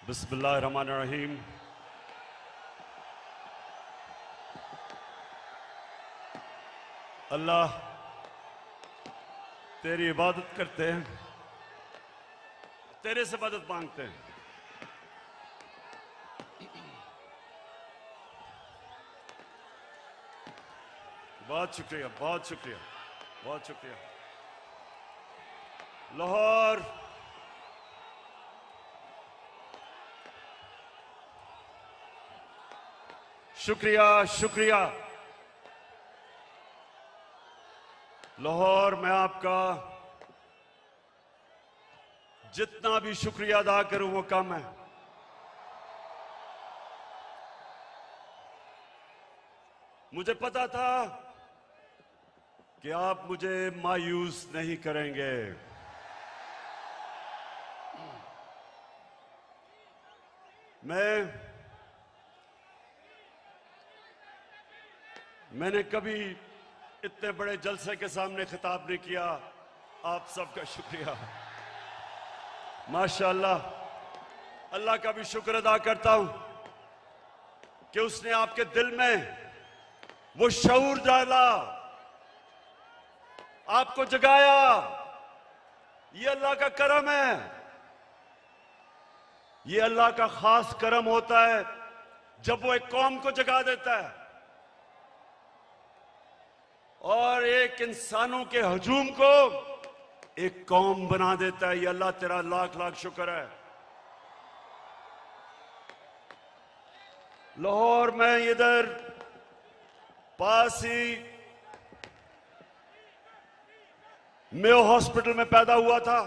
बिस्मिल्लाहिर्रहमानिर्रहीम। अल्लाह तेरी इबादत करते हैं, तेरे से मदद मांगते हैं। बहुत शुक्रिया, बहुत शुक्रिया, बहुत शुक्रिया। लाहौर शुक्रिया, शुक्रिया। लाहौर मैं आपका जितना भी शुक्रिया अदा करूं वो कम है। मुझे पता था कि आप मुझे मायूस नहीं करेंगे। मैंने कभी इतने बड़े जलसे के सामने खिताब नहीं किया। आप सबका शुक्रिया। माशाअल्लाह, अल्लाह का भी शुक्र अदा करता हूं कि उसने आपके दिल में वो शऊर डाला, आपको जगाया। ये अल्लाह का करम है। ये अल्लाह का खास करम होता है जब वो एक कौम को जगा देता है और एक इंसानों के हजूम को एक कौम बना देता है। ये अल्लाह तेरा लाख लाख शुक्र है। लाहौर में इधर पास ही मेयो हॉस्पिटल में पैदा हुआ था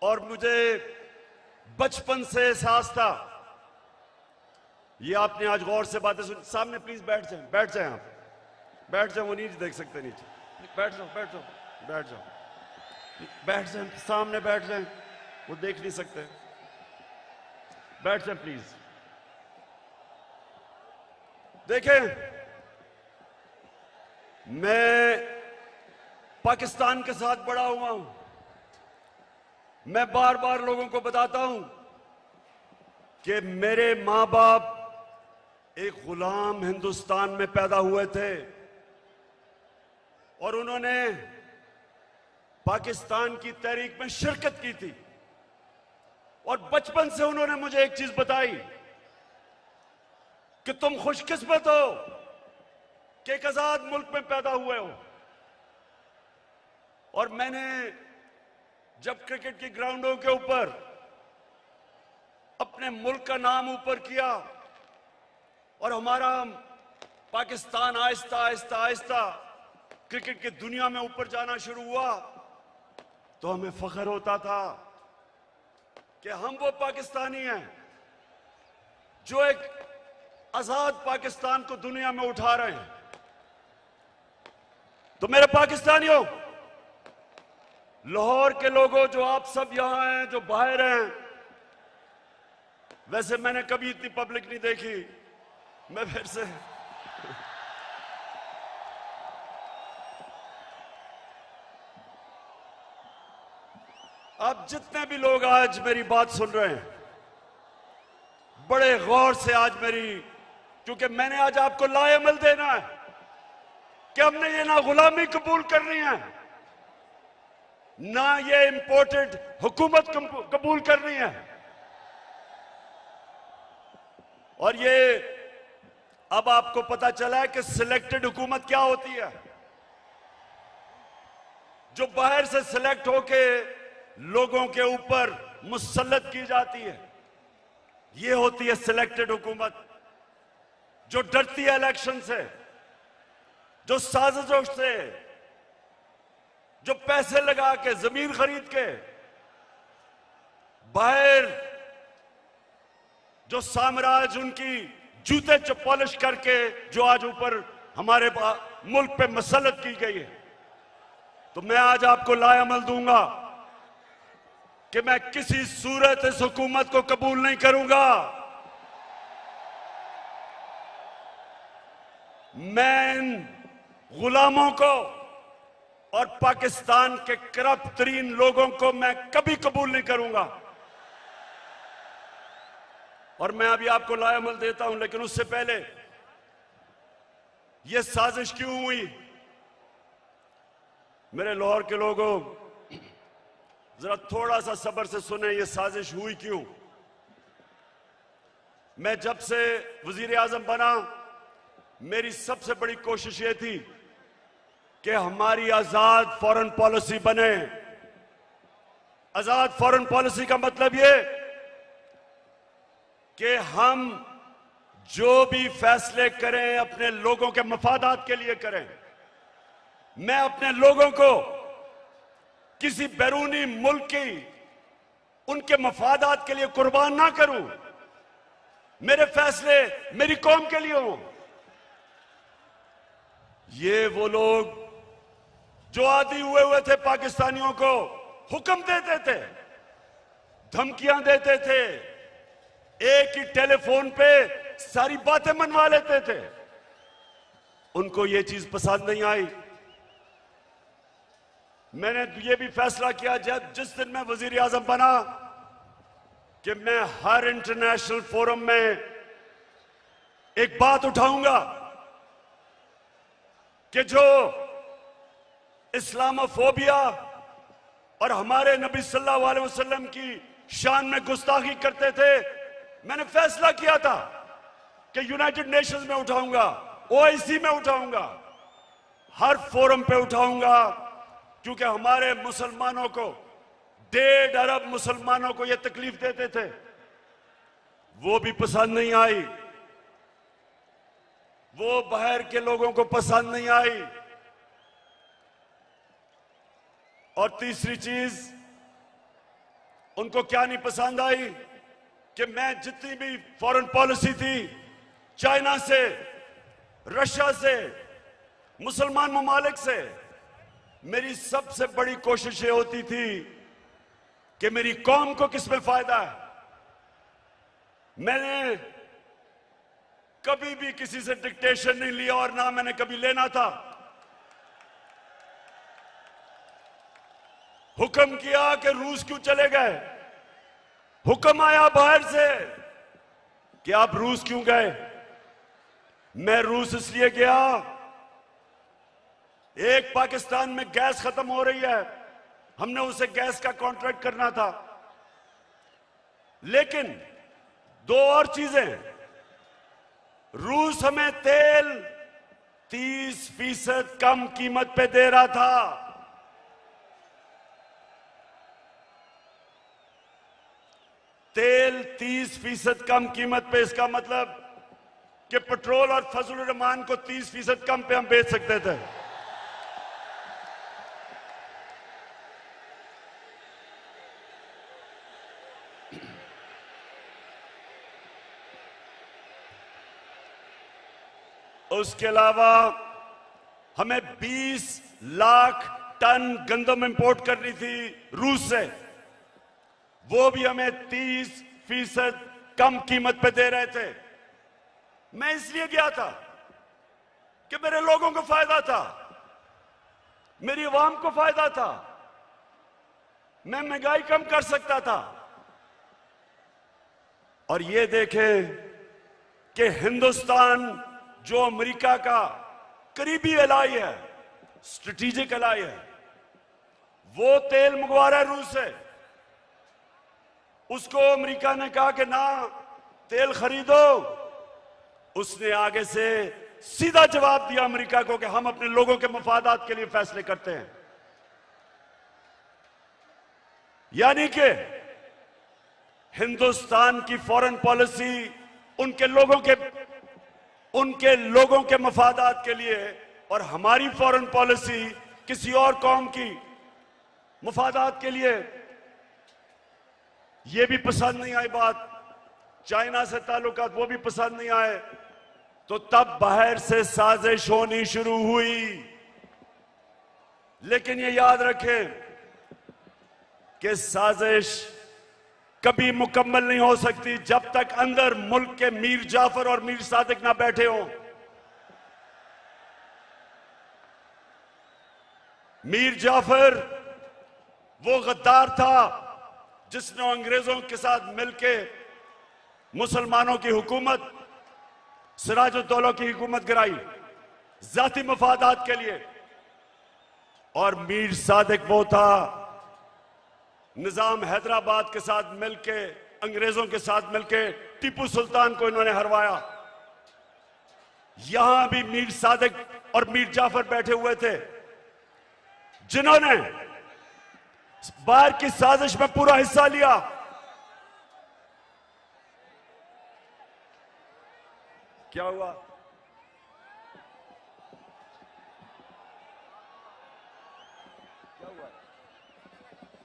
और मुझे बचपन से एहसास था। ये आपने आज गौर से बातें सुन। सामने प्लीज बैठ जाएं, बैठ जाएं, आप बैठ जाओ। वो नीचे देख सकते नीचे। बैठ जाओ, बैठ जाओ, बैठ जाओ, बैठ जाएं, सामने बैठ जाएं। वो देख नहीं सकते। बैठ जाएं प्लीज। देखें, मैं पाकिस्तान के साथ बड़ा हुआ हूं। मैं बार बार लोगों को बताता हूं कि मेरे मां बाप एक गुलाम हिंदुस्तान में पैदा हुए थे और उन्होंने पाकिस्तान की तहरीक में शिरकत की थी। और बचपन से उन्होंने मुझे एक चीज बताई कि तुम खुशकिस्मत हो कि एक आजाद मुल्क में पैदा हुए हो। और मैंने जब क्रिकेट की ग्राउंडों के ऊपर अपने मुल्क का नाम ऊपर किया और हमारा पाकिस्तान आहिस्ता आहिस्ता आहिस्ता क्रिकेट की दुनिया में ऊपर जाना शुरू हुआ, तो हमें फख्र होता था कि हम वो पाकिस्तानी हैं जो एक आजाद पाकिस्तान को दुनिया में उठा रहे हैं। तो मेरे पाकिस्तानियों, लाहौर के लोगों, जो आप सब यहां हैं, जो बाहर हैं, वैसे मैंने कभी इतनी पब्लिक नहीं देखी। मैं फिर से आप जितने भी लोग आज मेरी बात सुन रहे हैं, बड़े गौर से आज क्योंकि मैंने आज आपको लाएमल देना है कि हमने ये ना गुलामी कबूल करनी है, ना ये इंपोर्टेड हुकूमत कबूल करनी है। और ये अब आपको पता चला है कि सिलेक्टेड हुकूमत क्या होती है। जो बाहर से सिलेक्ट होके लोगों के ऊपर मुसल्लत की जाती है, ये होती है सिलेक्टेड हुकूमत। जो डरती है इलेक्शन से, जो साजिशों से, जो पैसे लगा के, जमीन खरीद के, बाहर जो साम्राज्य उनकी जूते पॉलिश करके जो आज ऊपर हमारे मुल्क पे मसल्लत की गई है। तो मैं आज आपको लाएमल दूंगा कि मैं किसी सूरत इस हुकूमत को कबूल नहीं करूंगा। मैं इन गुलामों को और पाकिस्तान के करप्ट तरीन लोगों को मैं कभी कबूल नहीं करूंगा। और मैं अभी आपको लाएमल देता हूं, लेकिन उससे पहले यह साजिश क्यों हुई? मेरे लाहौर के लोगों, जरा थोड़ा सा सब्र से सुने, यह साजिश हुई क्यों। मैं जब से वजीर आजम बना, मेरी सबसे बड़ी कोशिश यह थी कि हमारी आजाद फॉरेन पॉलिसी बने। आजाद फॉरेन पॉलिसी का मतलब यह कि हम जो भी फैसले करें अपने लोगों के मफादात के लिए करें। मैं अपने लोगों को किसी बैरूनी मुल्क की उनके मफादात के लिए कुर्बान ना करूं। मेरे फैसले मेरी कौम के लिए हों। ये वो लोग जो आदी हुए थे पाकिस्तानियों को हुक्म देते थे, धमकियां देते थे, एक ही टेलीफोन पे सारी बातें मनवा लेते थे, उनको ये चीज पसंद नहीं आई। मैंने ये भी फैसला किया जब जिस दिन मैं वजीर आजम बना कि मैं हर इंटरनेशनल फोरम में एक बात उठाऊंगा कि जो इस्लामोफोबिया और हमारे नबी सल्लल्लाहु अलैहि वसल्लम की शान में गुस्ताखी करते थे, मैंने फैसला किया था कि यूनाइटेड नेशंस में उठाऊंगा, ओआईसी में उठाऊंगा, हर फोरम पे उठाऊंगा, क्योंकि हमारे मुसलमानों को 1.5 अरब मुसलमानों को यह तकलीफ देते थे, वो भी पसंद नहीं आई, वो बाहर के लोगों को पसंद नहीं आई। और तीसरी चीज उनको क्या नहीं पसंद आई कि मैं जितनी भी फॉरेन पॉलिसी थी, चाइना से, रशिया से, मुसलमान ममालिक से, मेरी सबसे बड़ी कोशिश ये होती थी कि मेरी कौम को किसमें फायदा है। मैंने कभी भी किसी से डिक्टेशन नहीं लिया और ना मैंने कभी लेना था। हुक्म किया कि रूस क्यों चले गए, हुक्म आया बाहर से कि आप रूस क्यों गए। मैं रूस इसलिए गया, एक पाकिस्तान में गैस खत्म हो रही है, हमने उसे गैस का कॉन्ट्रैक्ट करना था, लेकिन 2 और चीजें, रूस हमें तेल 30% कम कीमत पे दे रहा था। तेल 30% कम कीमत पे, इसका मतलब कि पेट्रोल और फजलुर रहमान को 30% कम पे हम बेच सकते थे। उसके अलावा हमें 20 लाख टन गंदम इंपोर्ट करनी थी रूस से, वो भी हमें 30% कम कीमत पे दे रहे थे। मैं इसलिए गया था कि मेरे लोगों को फायदा था, मेरी आवाम को फायदा था, मैं महंगाई कम कर सकता था। और ये देखें कि हिंदुस्तान जो अमेरिका का करीबी एलाई है, स्ट्रेटेजिक एलाई है, वो तेल मंगवा रहा है रूस से। उसको अमेरिका ने कहा कि ना तेल खरीदो, उसने आगे से सीधा जवाब दिया अमेरिका को कि हम अपने लोगों के मफादात के लिए फैसले करते हैं। यानी कि हिंदुस्तान की फॉरेन पॉलिसी उनके लोगों के मफादात के लिए, और हमारी फॉरेन पॉलिसी किसी और कौम की मफादात के लिए। यह भी पसंद नहीं आई बात, चाइना से ताल्लुकात वो भी पसंद नहीं आए, तो तब बाहर से साजिश होनी शुरू हुई। लेकिन ये याद रखें कि साजिश कभी मुकम्मल नहीं हो सकती जब तक अंदर मुल्क के मीर जाफर और मीर सादिक ना बैठे हों। मीर जाफर वो गद्दार था जिसने अंग्रेजों के साथ मिलकर मुसलमानों की हुकूमत, सिराजुद्दौला की हुकूमत गिराई जाती मफादात के लिए। और मीर सादिक वो था निजाम हैदराबाद के साथ मिलके, अंग्रेजों के साथ मिलके टीपू सुल्तान को इन्होंने हरवाया। यहां भी मीर सादिक और मीर जाफर बैठे हुए थे जिन्होंने बाहर की साजिश में पूरा हिस्सा लिया। क्या हुआ?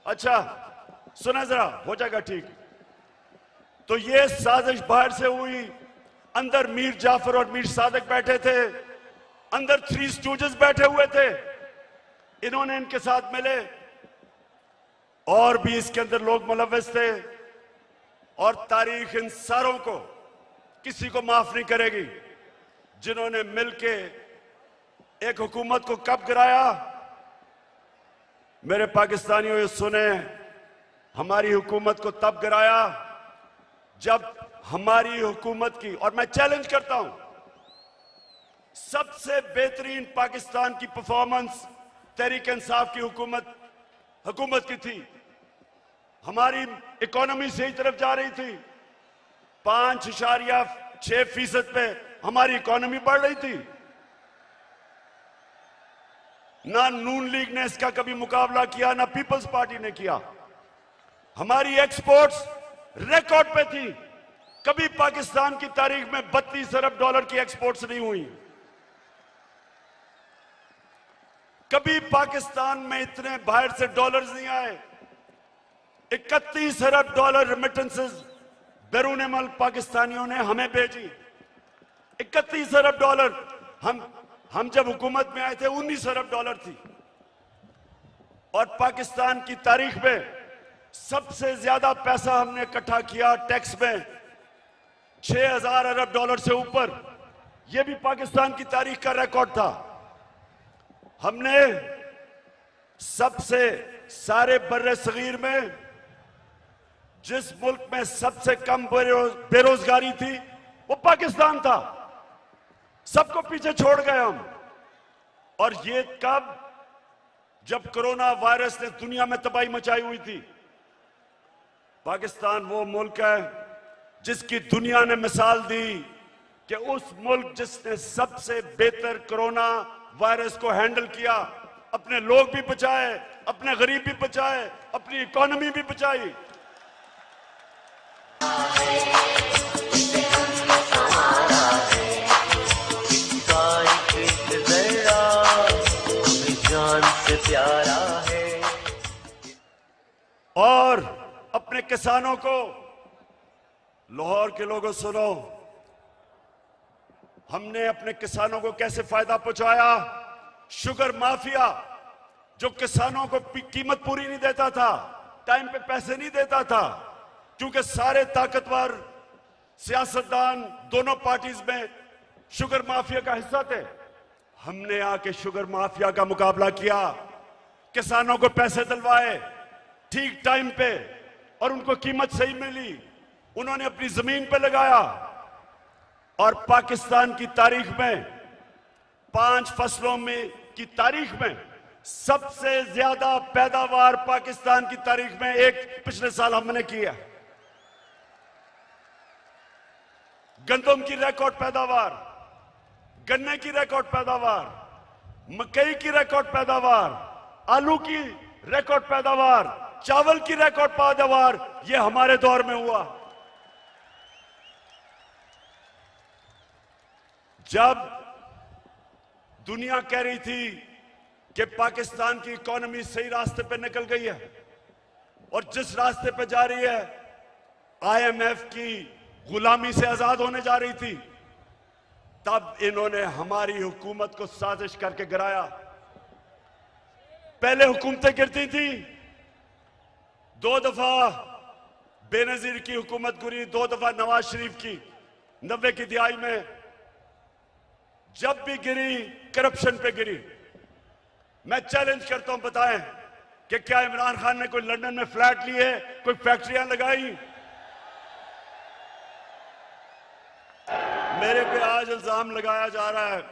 अच्छा सुना जरा, हो जाएगा ठीक। तो ये साजिश बाहर से हुई, अंदर मीर जाफर और मीर सादिक बैठे थे, अंदर थ्री स्टूजेस बैठे हुए थे, इन्होंने इनके साथ मिले। और भी इसके अंदर लोग मुलव्वस थे। और तारीख इन सारों को किसी को माफ नहीं करेगी जिन्होंने मिलके एक हुकूमत को कब गिराया। मेरे पाकिस्तानियों ये सुने, हमारी हुकूमत को तब गिराया जब हमारी हुकूमत की, और मैं चैलेंज करता हूं, सबसे बेहतरीन पाकिस्तान की परफॉर्मेंस तहरीक इंसाफ की हुकूमत की थी। हमारी इकोनॉमी सही तरफ जा रही थी, 5.6% पे हमारी इकोनॉमी बढ़ रही थी। ना नून लीग ने इसका कभी मुकाबला किया, ना पीपल्स पार्टी ने किया। हमारी एक्सपोर्ट्स रिकॉर्ड पे थी। कभी पाकिस्तान की तारीख में 32 अरब डॉलर की एक्सपोर्ट्स नहीं हुई। कभी पाकिस्तान में इतने बाहर से डॉलर्स नहीं आए। 31 अरब डॉलर रेमिटेंसेस बैरून मुल्क पाकिस्तानियों ने हमें भेजी। 31 अरब डॉलर। हम जब हुकूमत में आए थे 19 अरब डॉलर थी। और पाकिस्तान की तारीख में सबसे ज्यादा पैसा हमने इकट्ठा किया टैक्स में, 6000 अरब डॉलर से ऊपर। यह भी पाकिस्तान की तारीख का रिकॉर्ड था। हमने सबसे सारे बर्रे सगीर में जिस मुल्क में सबसे कम बेरोजगारी थी वो पाकिस्तान था। सबको पीछे छोड़ गए हम। और ये कब? जब कोरोना वायरस ने दुनिया में तबाही मचाई हुई थी। पाकिस्तान वो मुल्क है जिसकी दुनिया ने मिसाल दी कि उस मुल्क जिसने सबसे बेहतर कोरोना वायरस को हैंडल किया, अपने लोग भी बचाए, अपने गरीब भी बचाए, अपनी इकोनॉमी भी बचाई। प्यारा है। और अपने किसानों को, लाहौर के लोगों सुनो, हमने अपने किसानों को कैसे फायदा पहुंचाया। शुगर माफिया जो किसानों को कीमत पूरी नहीं देता था, टाइम पे पैसे नहीं देता था, क्योंकि सारे ताकतवर सियासतदान दोनों पार्टीज में शुगर माफिया का हिस्सा थे। हमने आके शुगर माफिया का मुकाबला किया, किसानों को पैसे दिलवाए ठीक टाइम पे और उनको कीमत सही मिली। उन्होंने अपनी जमीन पे लगाया। और पाकिस्तान की तारीख में 5 फसलों में की तारीख में सबसे ज्यादा पैदावार पाकिस्तान की तारीख में एक पिछले साल हमने किया। गंदम की रिकॉर्ड पैदावार, गन्ने की रिकॉर्ड पैदावार, मकई की रिकॉर्ड पैदावार, आलू की रिकॉर्ड पैदावार, चावल की रिकॉर्ड पैदावार, यह हमारे दौर में हुआ। जब दुनिया कह रही थी कि पाकिस्तान की इकोनॉमी सही रास्ते पे निकल गई है और जिस रास्ते पे जा रही है, आईएमएफ की गुलामी से आजाद होने जा रही थी, तब इन्होंने हमारी हुकूमत को साजिश करके गिराया। पहले हुकूमतें गिरती थी, 2 दफा बेनजीर की हुकूमत गिरी, 2 दफा नवाज शरीफ की 90 की दिहाई में। जब भी गिरी करप्शन पे गिरी। मैं चैलेंज करता हूं, बताएं कि क्या इमरान खान ने कोई लंदन में फ्लैट लिए, कोई फैक्ट्रियां लगाई? मेरे पे आज इल्जाम लगाया जा रहा है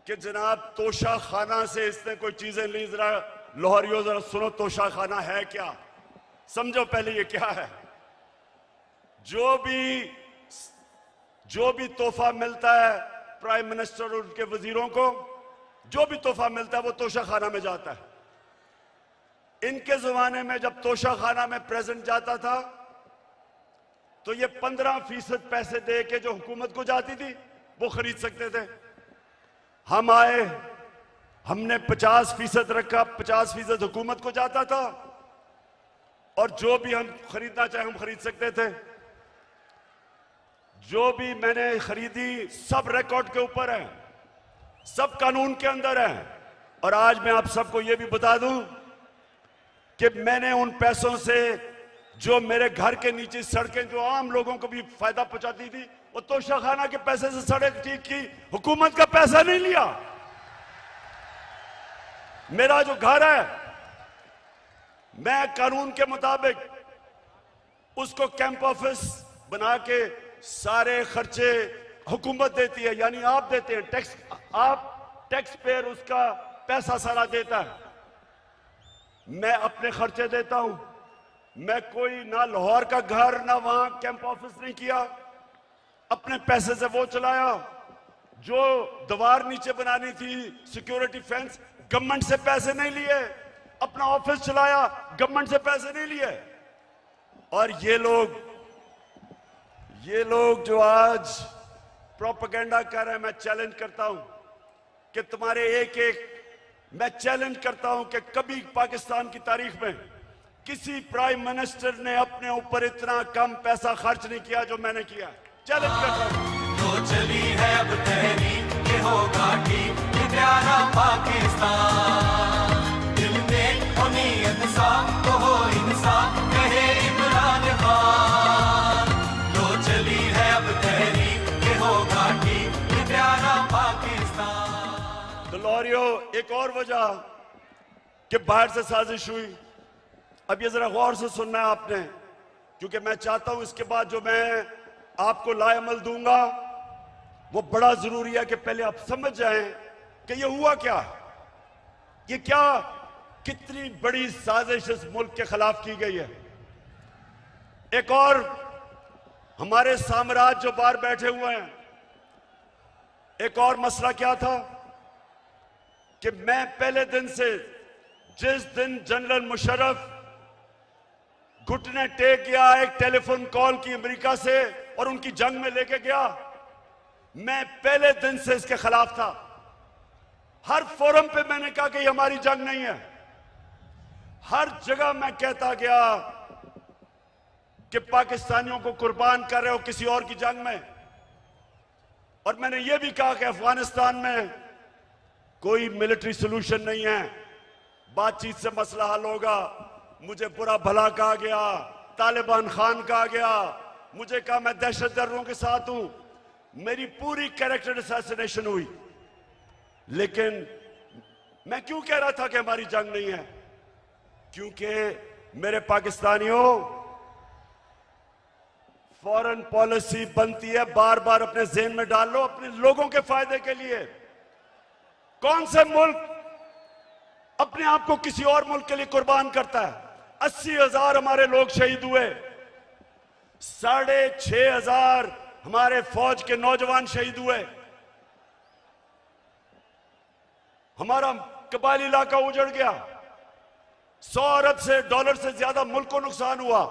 कि जनाब तोशा खाना से इसने कोई चीजें ली। जरा लाहौरियों जरा सुनो, तोशा खाना है क्या? समझो पहले ये क्या है। जो भी तोहफा मिलता है प्राइम मिनिस्टर और उनके वजीरों को, जो भी तोहफा मिलता है वो तोशा खाना में जाता है। इनके जमाने में जब तोशा खाना में प्रेजेंट जाता था तो ये 15% पैसे दे के जो हुकूमत को जाती थी वो खरीद सकते थे। हम आए, हमने 50% रखा, 50% हुकूमत को जाता था और जो भी हम खरीदना चाहे हम खरीद सकते थे। जो भी मैंने खरीदी सब रिकॉर्ड के ऊपर है, सब कानून के अंदर है। और आज मैं आप सबको यह भी बता दूं कि मैंने उन पैसों से जो मेरे घर के नीचे सड़कें जो आम लोगों को भी फायदा पहुंचाती थी, वो तोशा खाना के पैसे से सड़क ठीक की, हुकूमत का पैसा नहीं लिया। मेरा जो घर है मैं कानून के मुताबिक उसको कैंप ऑफिस बना के सारे खर्चे हुकूमत देती है, यानी आप देते हैं टैक्स, आप टैक्स पेयर उसका पैसा सारा देता है। मैं अपने खर्चे देता हूं। मैं कोई ना लाहौर का घर ना वहां कैंप ऑफिस नहीं किया, अपने पैसे से वो चलाया। जो दीवार नीचे बनानी थी सिक्योरिटी फेंस, गवर्नमेंट से पैसे नहीं लिए, अपना ऑफिस चलाया, गवर्नमेंट से पैसे नहीं लिए। और ये लोग जो आज प्रोपेगेंडा कर रहे हैं, मैं चैलेंज करता हूं कि तुम्हारे मैं चैलेंज करता हूं कि कभी पाकिस्तान की तारीख में किसी प्राइम मिनिस्टर ने अपने ऊपर इतना कम पैसा खर्च नहीं किया जो मैंने किया। चैलेंज करता हूं। तो चली है अब तहरीक, ये होगा ठीक, ये प्यारा पाकिस्तान। दिल में हो नीयत साफ तो हो इंसाफ, कहे इमरान खान। तो चली है अब तहरीक, ये होगा ठीक, ये प्यारा पाकिस्तान। तो लाहौरियों, एक और वजह कि बाहर से साजिश हुई, अब ये जरा गौर से सुनना है आपने, क्योंकि मैं चाहता हूं इसके बाद जो मैं आपको लाएमल दूंगा वो बड़ा जरूरी है कि पहले आप समझ जाएं कि ये हुआ क्या, ये क्या, कितनी बड़ी साजिश इस मुल्क के खिलाफ की गई है। एक और हमारे साम्राज्य जो बाहर बैठे हुए हैं, एक और मसला क्या था कि मैं पहले दिन से, जिस दिन जनरल मुशर्रफ घुटने टेक गया एक टेलीफोन कॉल की अमेरिका से और उनकी जंग में लेके गया, मैं पहले दिन से इसके खिलाफ था। हर फोरम पे मैंने कहा कि ये हमारी जंग नहीं है। हर जगह मैं कहता गया कि पाकिस्तानियों को कुर्बान कर रहे हो किसी और की जंग में। और मैंने ये भी कहा कि अफगानिस्तान में कोई मिलिट्री सोल्यूशन नहीं है, बातचीत से मसला हल होगा। मुझे बुरा भला कहा गया, तालिबान खान कहा गया, मुझे कहा मैं दहशतगर्दों के साथ हूं, मेरी पूरी कैरेक्टर असैसिनेशन हुई। लेकिन मैं क्यों कह रहा था कि हमारी जंग नहीं है? क्योंकि मेरे पाकिस्तानियों, फॉरेन पॉलिसी बनती है, बार बार अपने ज़हन में डाल लो, अपने लोगों के फायदे के लिए। कौन से मुल्क अपने आप को किसी और मुल्क के लिए कुर्बान करता है? 80,000 हमारे लोग शहीद हुए, 6,500 हमारे फौज के नौजवान शहीद हुए, हमारा कबायली इलाका उजड़ गया, 100 अरब से डॉलर से ज्यादा मुल्क को नुकसान हुआ।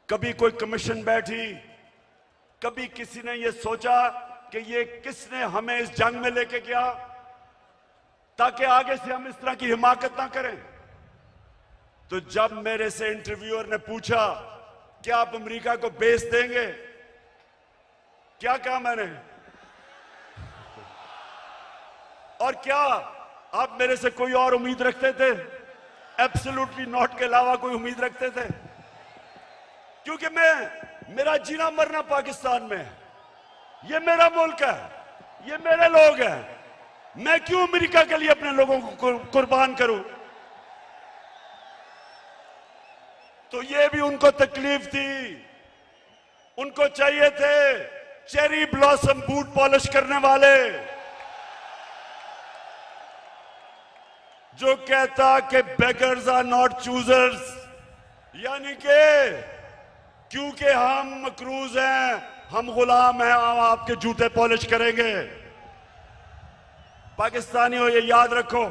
कभी कोई कमीशन बैठी, कभी किसी ने यह सोचा कि ये किसने हमें इस जंग में लेके गया ताकि आगे से हम इस तरह की हिमाकत ना करें। तो जब मेरे से इंटरव्यूअर ने पूछा क्या आप अमेरिका को बेस देंगे, क्या कहा मैंने? और क्या आप मेरे से कोई और उम्मीद रखते थे? एब्सोल्युटली नॉट के अलावा कोई उम्मीद रखते थे? क्योंकि मेरा जीना मरना पाकिस्तान में है। ये मेरा मुल्क है, ये मेरे लोग हैं। मैं क्यों अमेरिका के लिए अपने लोगों को कुर्बान करूं? तो ये भी उनको तकलीफ थी। उनको चाहिए थे चेरी ब्लॉसम बूट पॉलिश करने वाले, जो कहता कि बेगर्स आर नॉट चूजर्स, यानी कि क्योंकि हम मकरूज हैं, हम गुलाम हैं, हम आपके जूते पॉलिश करेंगे। पाकिस्तानियों, ये याद रखो,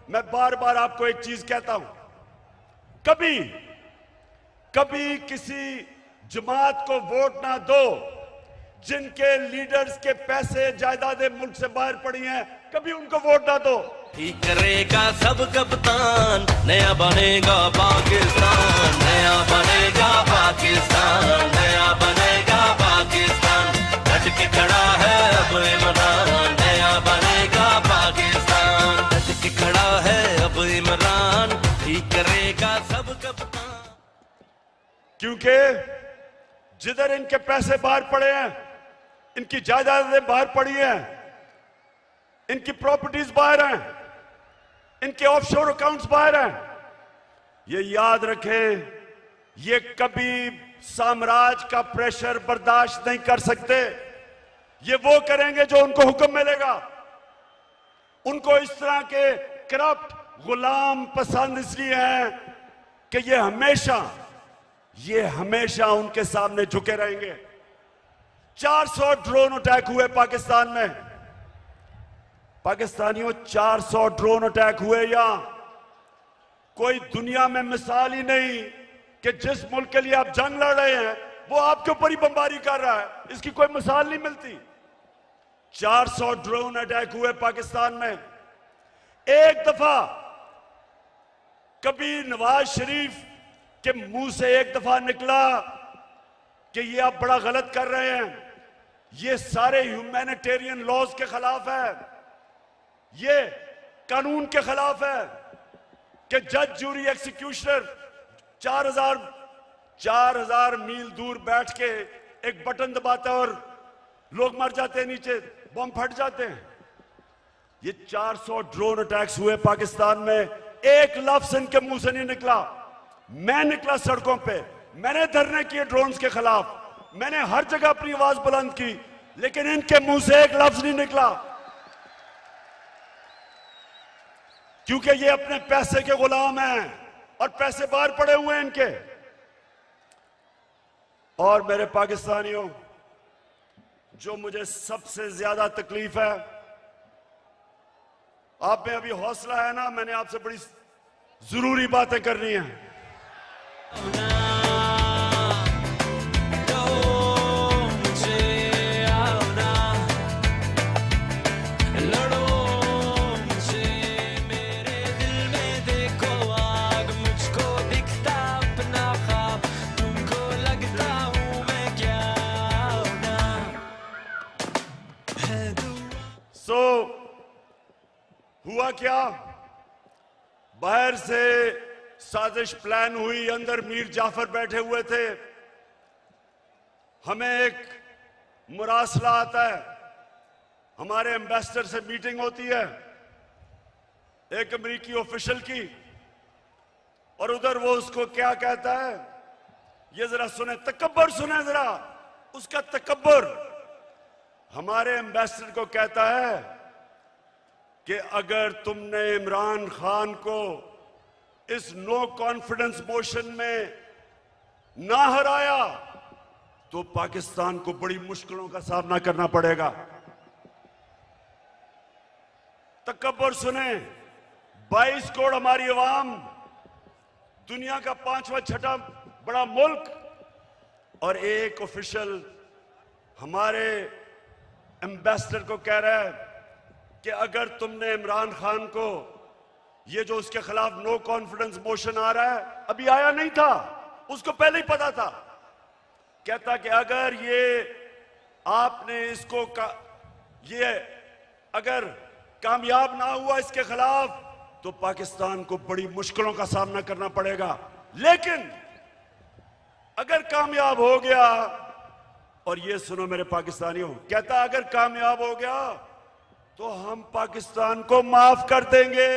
मैं बार बार आपको एक चीज कहता हूं, कभी कभी किसी जमात को वोट ना दो जिनके लीडर्स के पैसे जायदादें मुल्क से बाहर पड़ी हैं, कभी उनको वोट ना दो। ठीक करेगा सब कप्तान, नया बनेगा पाकिस्तान, नया बनेगा पाकिस्तान, नया बनेगा पाकिस्तान। डट के खड़ा है अब इमरान, नया बनेगा पाकिस्तान। डट के खड़ा है अब इमरान, ठीक करेगा सब कप्तान। क्योंकि जिधर इनके पैसे बाहर पड़े हैं, इनकी जायदादें बाहर पड़ी हैं, इनकी प्रॉपर्टीज बाहर हैं, इनके ऑफशोर अकाउंट्स बाहर हैं, ये याद रखें, ये कभी साम्राज्य का प्रेशर बर्दाश्त नहीं कर सकते। ये वो करेंगे जो उनको हुक्म मिलेगा। उनको इस तरह के करप्ट गुलाम पसंद इसलिए हैं कि ये हमेशा उनके सामने झुके रहेंगे। 400 ड्रोन अटैक हुए पाकिस्तान में। पाकिस्तानियों, 400 ड्रोन अटैक हुए यहां। कोई दुनिया में मिसाल ही नहीं कि जिस मुल्क के लिए आप जंग लड़ रहे हैं वो आपके ऊपर ही बमबारी कर रहा है, इसकी कोई मिसाल नहीं मिलती। 400 ड्रोन अटैक हुए पाकिस्तान में। एक दफा कभी नवाज शरीफ के मुंह से एक दफा निकला कि ये आप बड़ा गलत कर रहे हैं, ये सारे ह्यूमैनिटेरियन लॉज के खिलाफ है, ये कानून के खिलाफ है कि जज, जूरी, एक्सिक्यूशनर 4000 मील दूर बैठ के एक बटन दबाता है और लोग मर जाते हैं, नीचे बम फट जाते हैं। ये 400 ड्रोन अटैक्स हुए पाकिस्तान में। एक लफ्ज इनके मुंह से नहीं निकला। मैं निकला सड़कों पे, मैंने धरने किए ड्रोन्स के खिलाफ, मैंने हर जगह अपनी आवाज बुलंद की, लेकिन इनके मुंह से एक लफ्ज नहीं निकला, क्योंकि ये अपने पैसे के गुलाम हैं और पैसे बाहर पड़े हुए हैं इनके। और मेरे पाकिस्तानियों, जो मुझे सबसे ज्यादा तकलीफ है, आप में अभी हौसला है ना, मैंने आपसे बड़ी जरूरी बातें करनी है। हुआ क्या, बाहर से साजिश प्लान हुई, अंदर मीर जाफर बैठे हुए थे। हमें एक मुरासला आता है, हमारे एम्बेसडर से मीटिंग होती है एक अमेरिकी ऑफिशियल की, और उधर वो उसको क्या कहता है, ये जरा सुने, तकब्बर सुने जरा, उसका तकब्बर। हमारे एम्बेसडर को कहता है कि अगर तुमने इमरान खान को इस नो कॉन्फिडेंस मोशन में ना हराया तो पाकिस्तान को बड़ी मुश्किलों का सामना करना पड़ेगा। तकब्बर सुने, 22 करोड़ हमारी अवाम, दुनिया का 5वां 6वां बड़ा मुल्क, और एक ऑफिशियल हमारे एम्बेसडर को कह रहा है कि अगर तुमने इमरान खान को, ये जो उसके खिलाफ नो कॉन्फिडेंस मोशन आ रहा है, अभी आया नहीं था, उसको पहले ही पता था, कहता कि अगर ये आपने इसको ये अगर कामयाब ना हुआ इसके खिलाफ तो पाकिस्तान को बड़ी मुश्किलों का सामना करना पड़ेगा। लेकिन अगर कामयाब हो गया, और ये सुनो मेरे पाकिस्तानियों, कहता अगर कामयाब हो गया तो हम पाकिस्तान को माफ कर देंगे।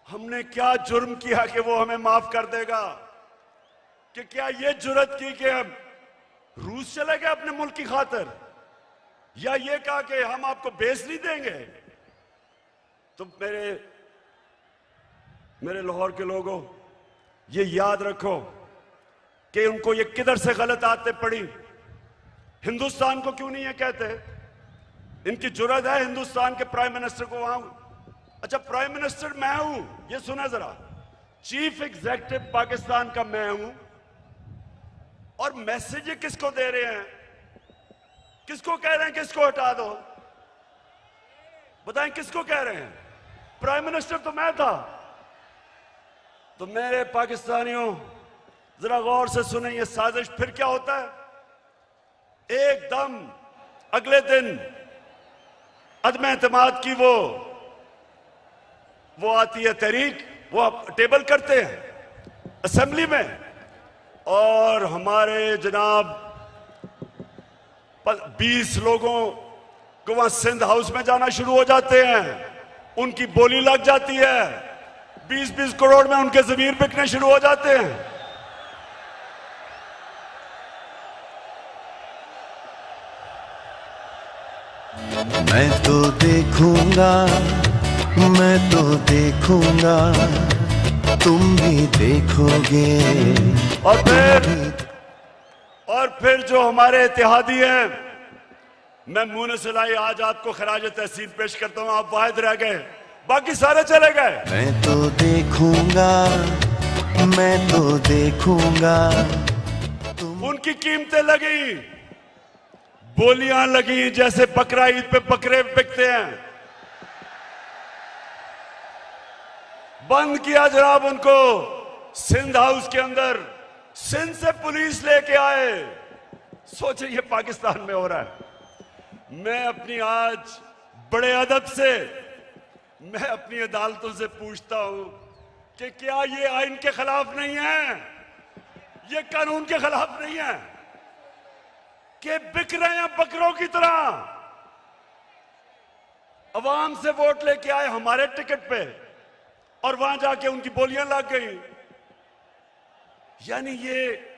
हमने क्या जुर्म किया कि वो हमें माफ कर देगा? कि क्या ये जुर्रत की कि हम रूस चले गए अपने मुल्क की खातिर, या ये कहा कि हम आपको बेस नहीं देंगे? तो मेरे लाहौर के लोगों, ये याद रखो कि उनको ये किधर से गलत आदतें पड़ी। हिंदुस्तान को क्यों नहीं ये कहते? इनकी जुर्रत है हिंदुस्तान के प्राइम मिनिस्टर को वहां, अच्छा प्राइम मिनिस्टर मैं हूं, ये सुना जरा, चीफ एग्जीक्यूटिव पाकिस्तान का मैं हूं, और मैसेज ये किसको दे रहे हैं? किसको कह रहे हैं किसको हटा दो? बताएं किसको कह रहे हैं? प्राइम मिनिस्टर तो मैं था। तो मेरे पाकिस्तानियों जरा गौर से सुने, ये साजिश फिर क्या होता है? एकदम अगले दिन अदम एतमाद की वो आती है तहरीक, वो टेबल करते हैं असेंबली में, और हमारे जनाब 20 लोगों को वहां सिंध हाउस में जाना शुरू हो जाते हैं, उनकी बोली लग जाती है, 20-20 करोड़ में उनके जमीन बिकने शुरू हो जाते हैं। मैं तो देखूंगा, मैं तो देखूंगा, तुम भी देखोगे। और फिर जो हमारे इत्तेहादी हैं, मैं मुंह ने सिलाई आज आपको खराज तहसीन पेश करता हूं। आप वाहिद रह गए, बाकी सारे चले गए। मैं तो देखूंगा, मैं तो देखूंगा, उनकी कीमतें लगी, बोलियां लगी, जैसे बकरा ईद पे बकरे बिकते हैं। बंद किया जनाब उनको सिंध हाउस के अंदर, सिंध से पुलिस लेके आए। सोचिए ये पाकिस्तान में हो रहा है। मैं अपनी आज बड़े अदब से मैं अपनी अदालतों से पूछता हूं कि क्या ये आइन के खिलाफ नहीं है, ये कानून के खिलाफ नहीं है कि बिक रहे हैं बकरों की तरह? अवाम से वोट लेके आए हमारे टिकट पे, और वहां जाके उनकी बोलियां लग गई। यानी ये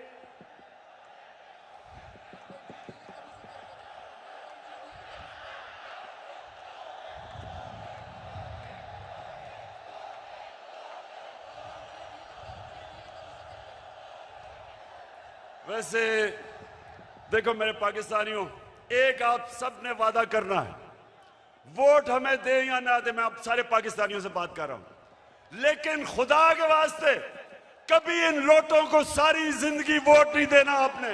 वैसे देखो मेरे पाकिस्तानियों, एक आप सब ने वादा करना है, वोट हमें दे या ना दे, मैं आप सारे पाकिस्तानियों से बात कर रहा हूं, लेकिन खुदा के वास्ते कभी इन लोटों को सारी जिंदगी वोट नहीं देना आपने।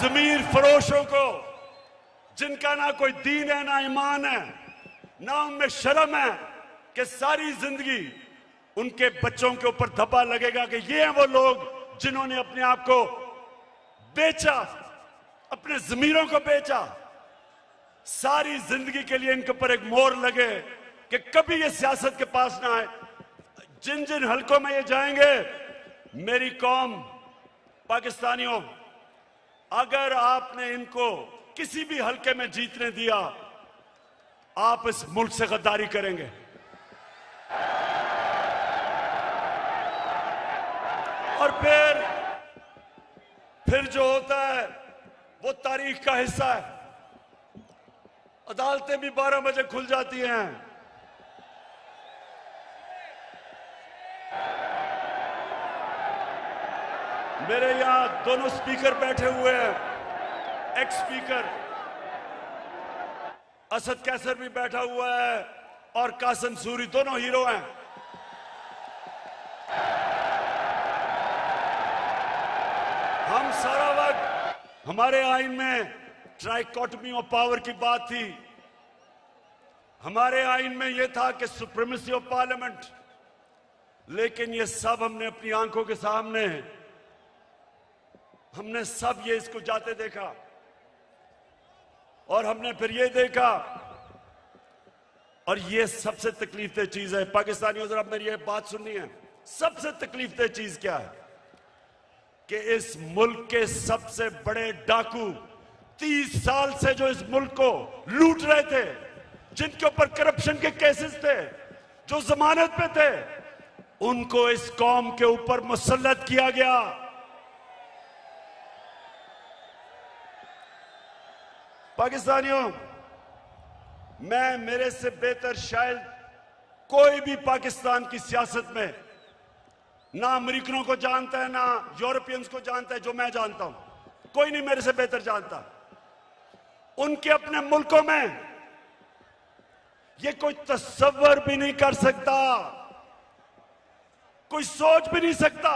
जमीर फरोशों को, जिनका ना कोई दीन है ना ईमान है, ना उनमें शर्म है, कि सारी जिंदगी उनके बच्चों के ऊपर धब्बा लगेगा कि ये हैं वो लोग जिन्होंने अपने आप को बेचा, अपने जमीरों को बेचा। सारी जिंदगी के लिए इनके ऊपर एक मोहर लगे कि कभी ये सियासत के पास ना आए। जिन जिन हलकों में ये जाएंगे, मेरी कौम पाकिस्तानियों, अगर आपने इनको किसी भी हलके में जीतने दिया, आप इस मुल्क से गद्दारी करेंगे। और फिर जो होता है वो तारीख का हिस्सा है। अदालतें भी 12 बजे खुल जाती हैं। मेरे यहां दोनों स्पीकर बैठे हुए हैं, एक्स स्पीकर असद कैसर भी बैठा हुआ है और कासिम सूरी, दोनों हीरो हैं। हम सारा वक्त, हमारे आइन में ट्राइकोटमी ऑफ पावर की बात थी, हमारे आइन में यह था कि सुप्रीमेसी ऑफ पार्लियामेंट, लेकिन ये सब हमने अपनी आंखों के सामने, हमने सब ये इसको जाते देखा, और हमने फिर ये देखा, और ये सबसे तकलीफ दे चीज है। पाकिस्तानियों जरा मेरी ये बात सुननी है, सबसे तकलीफदेह चीज क्या है कि इस मुल्क के सबसे बड़े डाकू 30 साल से जो इस मुल्क को लूट रहे थे, जिनके ऊपर करप्शन के केसेस थे, जो जमानत पे थे, उनको इस कौम के ऊपर मुसल्लत किया गया। पाकिस्तानियों, मैं मेरे से बेहतर शायद कोई भी पाकिस्तान की सियासत में ना अमेरिकनों को जानता है, ना यूरोपियंस को जानता है जो मैं जानता हूं। कोई नहीं मेरे से बेहतर जानता। उनके अपने मुल्कों में ये कोई तस्वर भी नहीं कर सकता, कोई सोच भी नहीं सकता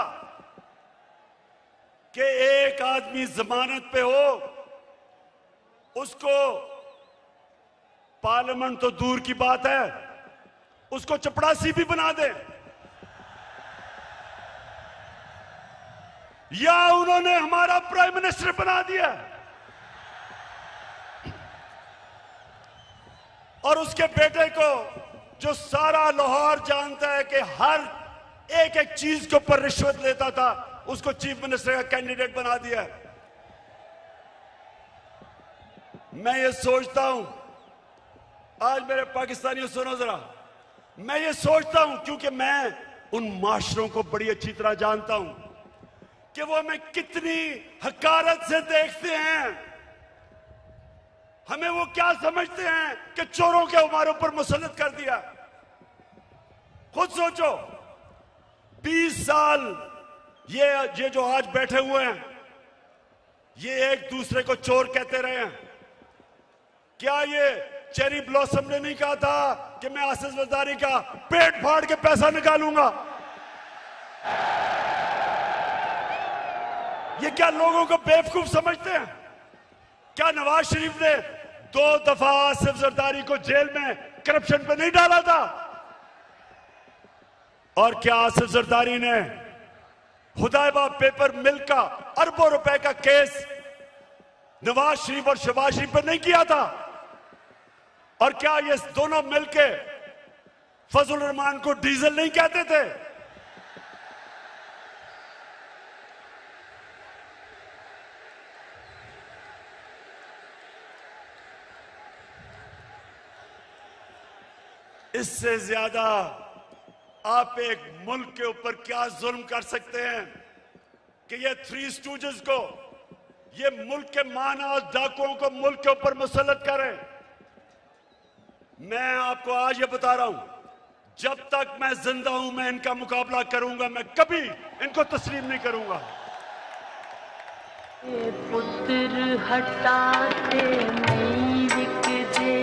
कि एक आदमी जमानत पे हो, उसको पार्लियामेंट तो दूर की बात है, उसको चपड़ासी भी बना दे, या उन्होंने हमारा प्राइम मिनिस्टर बना दिया और उसके बेटे को, जो सारा लाहौर जानता है कि हर एक एक चीज के ऊपर रिश्वत लेता था, उसको चीफ मिनिस्टर का कैंडिडेट बना दिया। मैं ये सोचता हूं, आज मेरे पाकिस्तानियों सुनो जरा, मैं ये सोचता हूं क्योंकि मैं उन माशरों को बड़ी अच्छी तरह जानता हूं कि वो हमें कितनी हकारत से देखते हैं, हमें वो क्या समझते हैं कि चोरों के हमारे ऊपर मुसल्लत कर दिया। खुद सोचो, 20 साल ये जो आज बैठे हुए हैं, ये एक दूसरे को चोर कहते रहे हैं। क्या ये चेरी ब्लॉसम ने नहीं कहा था कि मैं आसिफ जरदारी का पेट फाड़ के पैसा निकालूंगा? ये क्या लोगों को बेवकूफ समझते हैं? क्या नवाज शरीफ ने 2 दफा आसिफ जरदारी को जेल में करप्शन पे नहीं डाला था? और क्या आसिफ जरदारी ने हुदैबा पेपर मिल का अरबों रुपए का केस नवाज शरीफ और शहबाज शरीफ पर नहीं किया था? और क्या ये दोनों मिलके फजल रहमान को डीजल नहीं कहते थे? इससे ज्यादा आप एक मुल्क के ऊपर क्या जुल्म कर सकते हैं कि ये 3 स्टूजेस को, ये मुल्क के माना डाकुओं को मुल्क के ऊपर मुसल्लत करें। मैं आपको आज ये बता रहा हूं, जब तक मैं जिंदा हूं मैं इनका मुकाबला करूंगा, मैं कभी इनको तस्लीम नहीं करूंगा। पुत्र हटाते नहीं बिकते,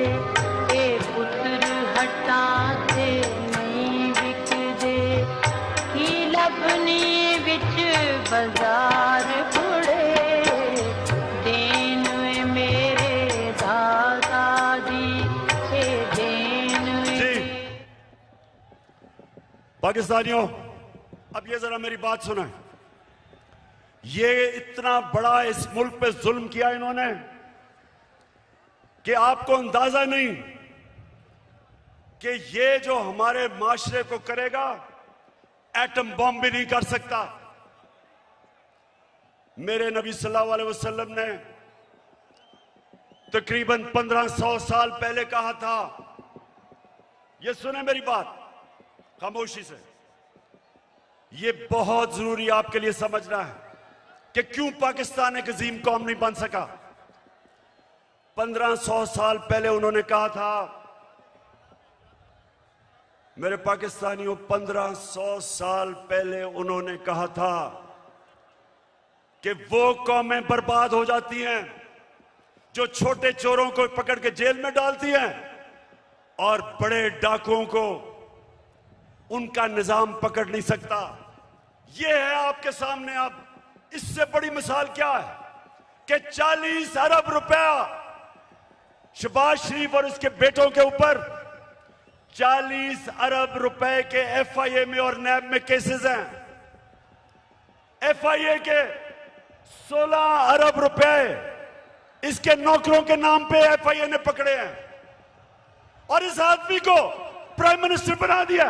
ए पुत्र हटाते नहीं बिकते, की लबनी बिच बाजार कुड़े, देन मेरे दादा दी देन। पाकिस्तानियों, अब ये जरा मेरी बात सुना। ये इतना बड़ा इस मुल्क पे जुल्म किया इन्होंने कि आपको अंदाजा नहीं कि ये जो हमारे माशरे को करेगा, एटम बॉम्ब भी नहीं कर सकता। मेरे नबी सल्लल्लाहु अलैहि वसल्लम ने तकरीबन 1500 साल पहले कहा था, ये सुने मेरी बात खामोशी से, ये बहुत जरूरी आपके लिए समझना है कि क्यों पाकिस्तान एक अजीम कौम नहीं बन सका। 1500 साल पहले उन्होंने कहा था, मेरे पाकिस्तानियों, 1500 साल पहले उन्होंने कहा था कि वो कौमें बर्बाद हो जाती हैं जो छोटे चोरों को पकड़ के जेल में डालती हैं और बड़े डाकुओं को उनका निजाम पकड़ नहीं सकता। ये है आपके सामने। अब इससे बड़ी मिसाल क्या है कि 40 अरब रुपया शहबाज शरीफ और उसके बेटों के ऊपर 40 अरब रुपए के एफआईए में और नैब में केसेस हैं। एफआईए के 16 अरब रुपए इसके नौकरों के नाम पे एफआईए ने पकड़े हैं और इस आदमी को प्राइम मिनिस्टर बना दिया।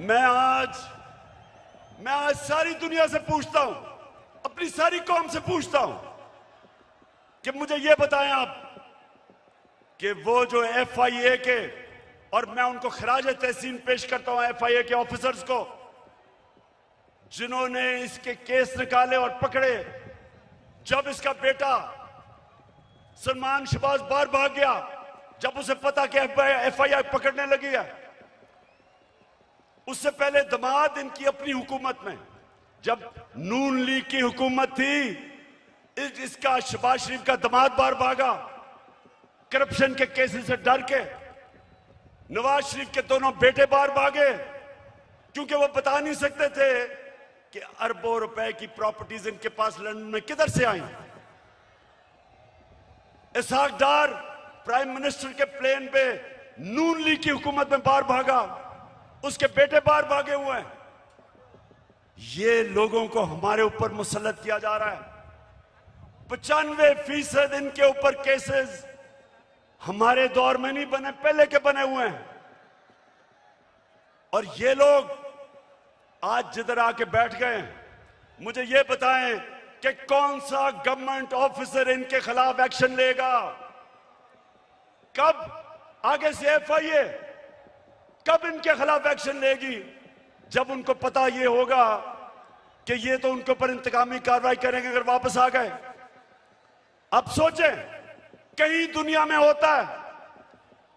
मैं आज सारी दुनिया से पूछता हूं, अपनी सारी कौम से पूछता हूं कि मुझे यह बताएं आप कि वो जो एफआईए के, और मैं उनको खराज तहसीन पेश करता हूं एफआईए के ऑफिसर्स को, जिन्होंने इसके केस निकाले और पकड़े। जब इसका बेटा सलमान शहबाज बाहर भाग गया, जब उसे पता कि एफआईआर पकड़ने लगी है, उससे पहले दामाद इनकी अपनी हुकूमत में, जब नून लीग की हुकूमत थी, इसका शहबाज शरीफ का दामाद बाहर भागा करप्शन के केसेस से डर के। नवाज शरीफ के दोनों बेटे बाहर भागे क्योंकि वो बता नहीं सकते थे कि अरबों रुपए की प्रॉपर्टीज इनके पास लंदन में किधर से आई। इसहाक डार प्राइम मिनिस्टर के प्लेन पे नून लीग की हुकूमत में बाहर भागा, उसके बेटे बाहर भागे हुए हैं। ये लोगों को हमारे ऊपर मुसल्लत किया जा रहा है। 95% इनके ऊपर केसेस हमारे दौर में नहीं बने, पहले के बने हुए हैं। और ये लोग आज जिधर आके बैठ गए हैं, मुझे ये बताएं कि कौन सा गवर्नमेंट ऑफिसर इनके खिलाफ एक्शन लेगा? कब आगे से एफआईए कब इनके खिलाफ एक्शन लेगी? जब उनको पता ये होगा कि ये तो उनके ऊपर इंतकामी कार्रवाई करेंगे अगर वापस आ गए। अब सोचें, कहीं दुनिया में होता है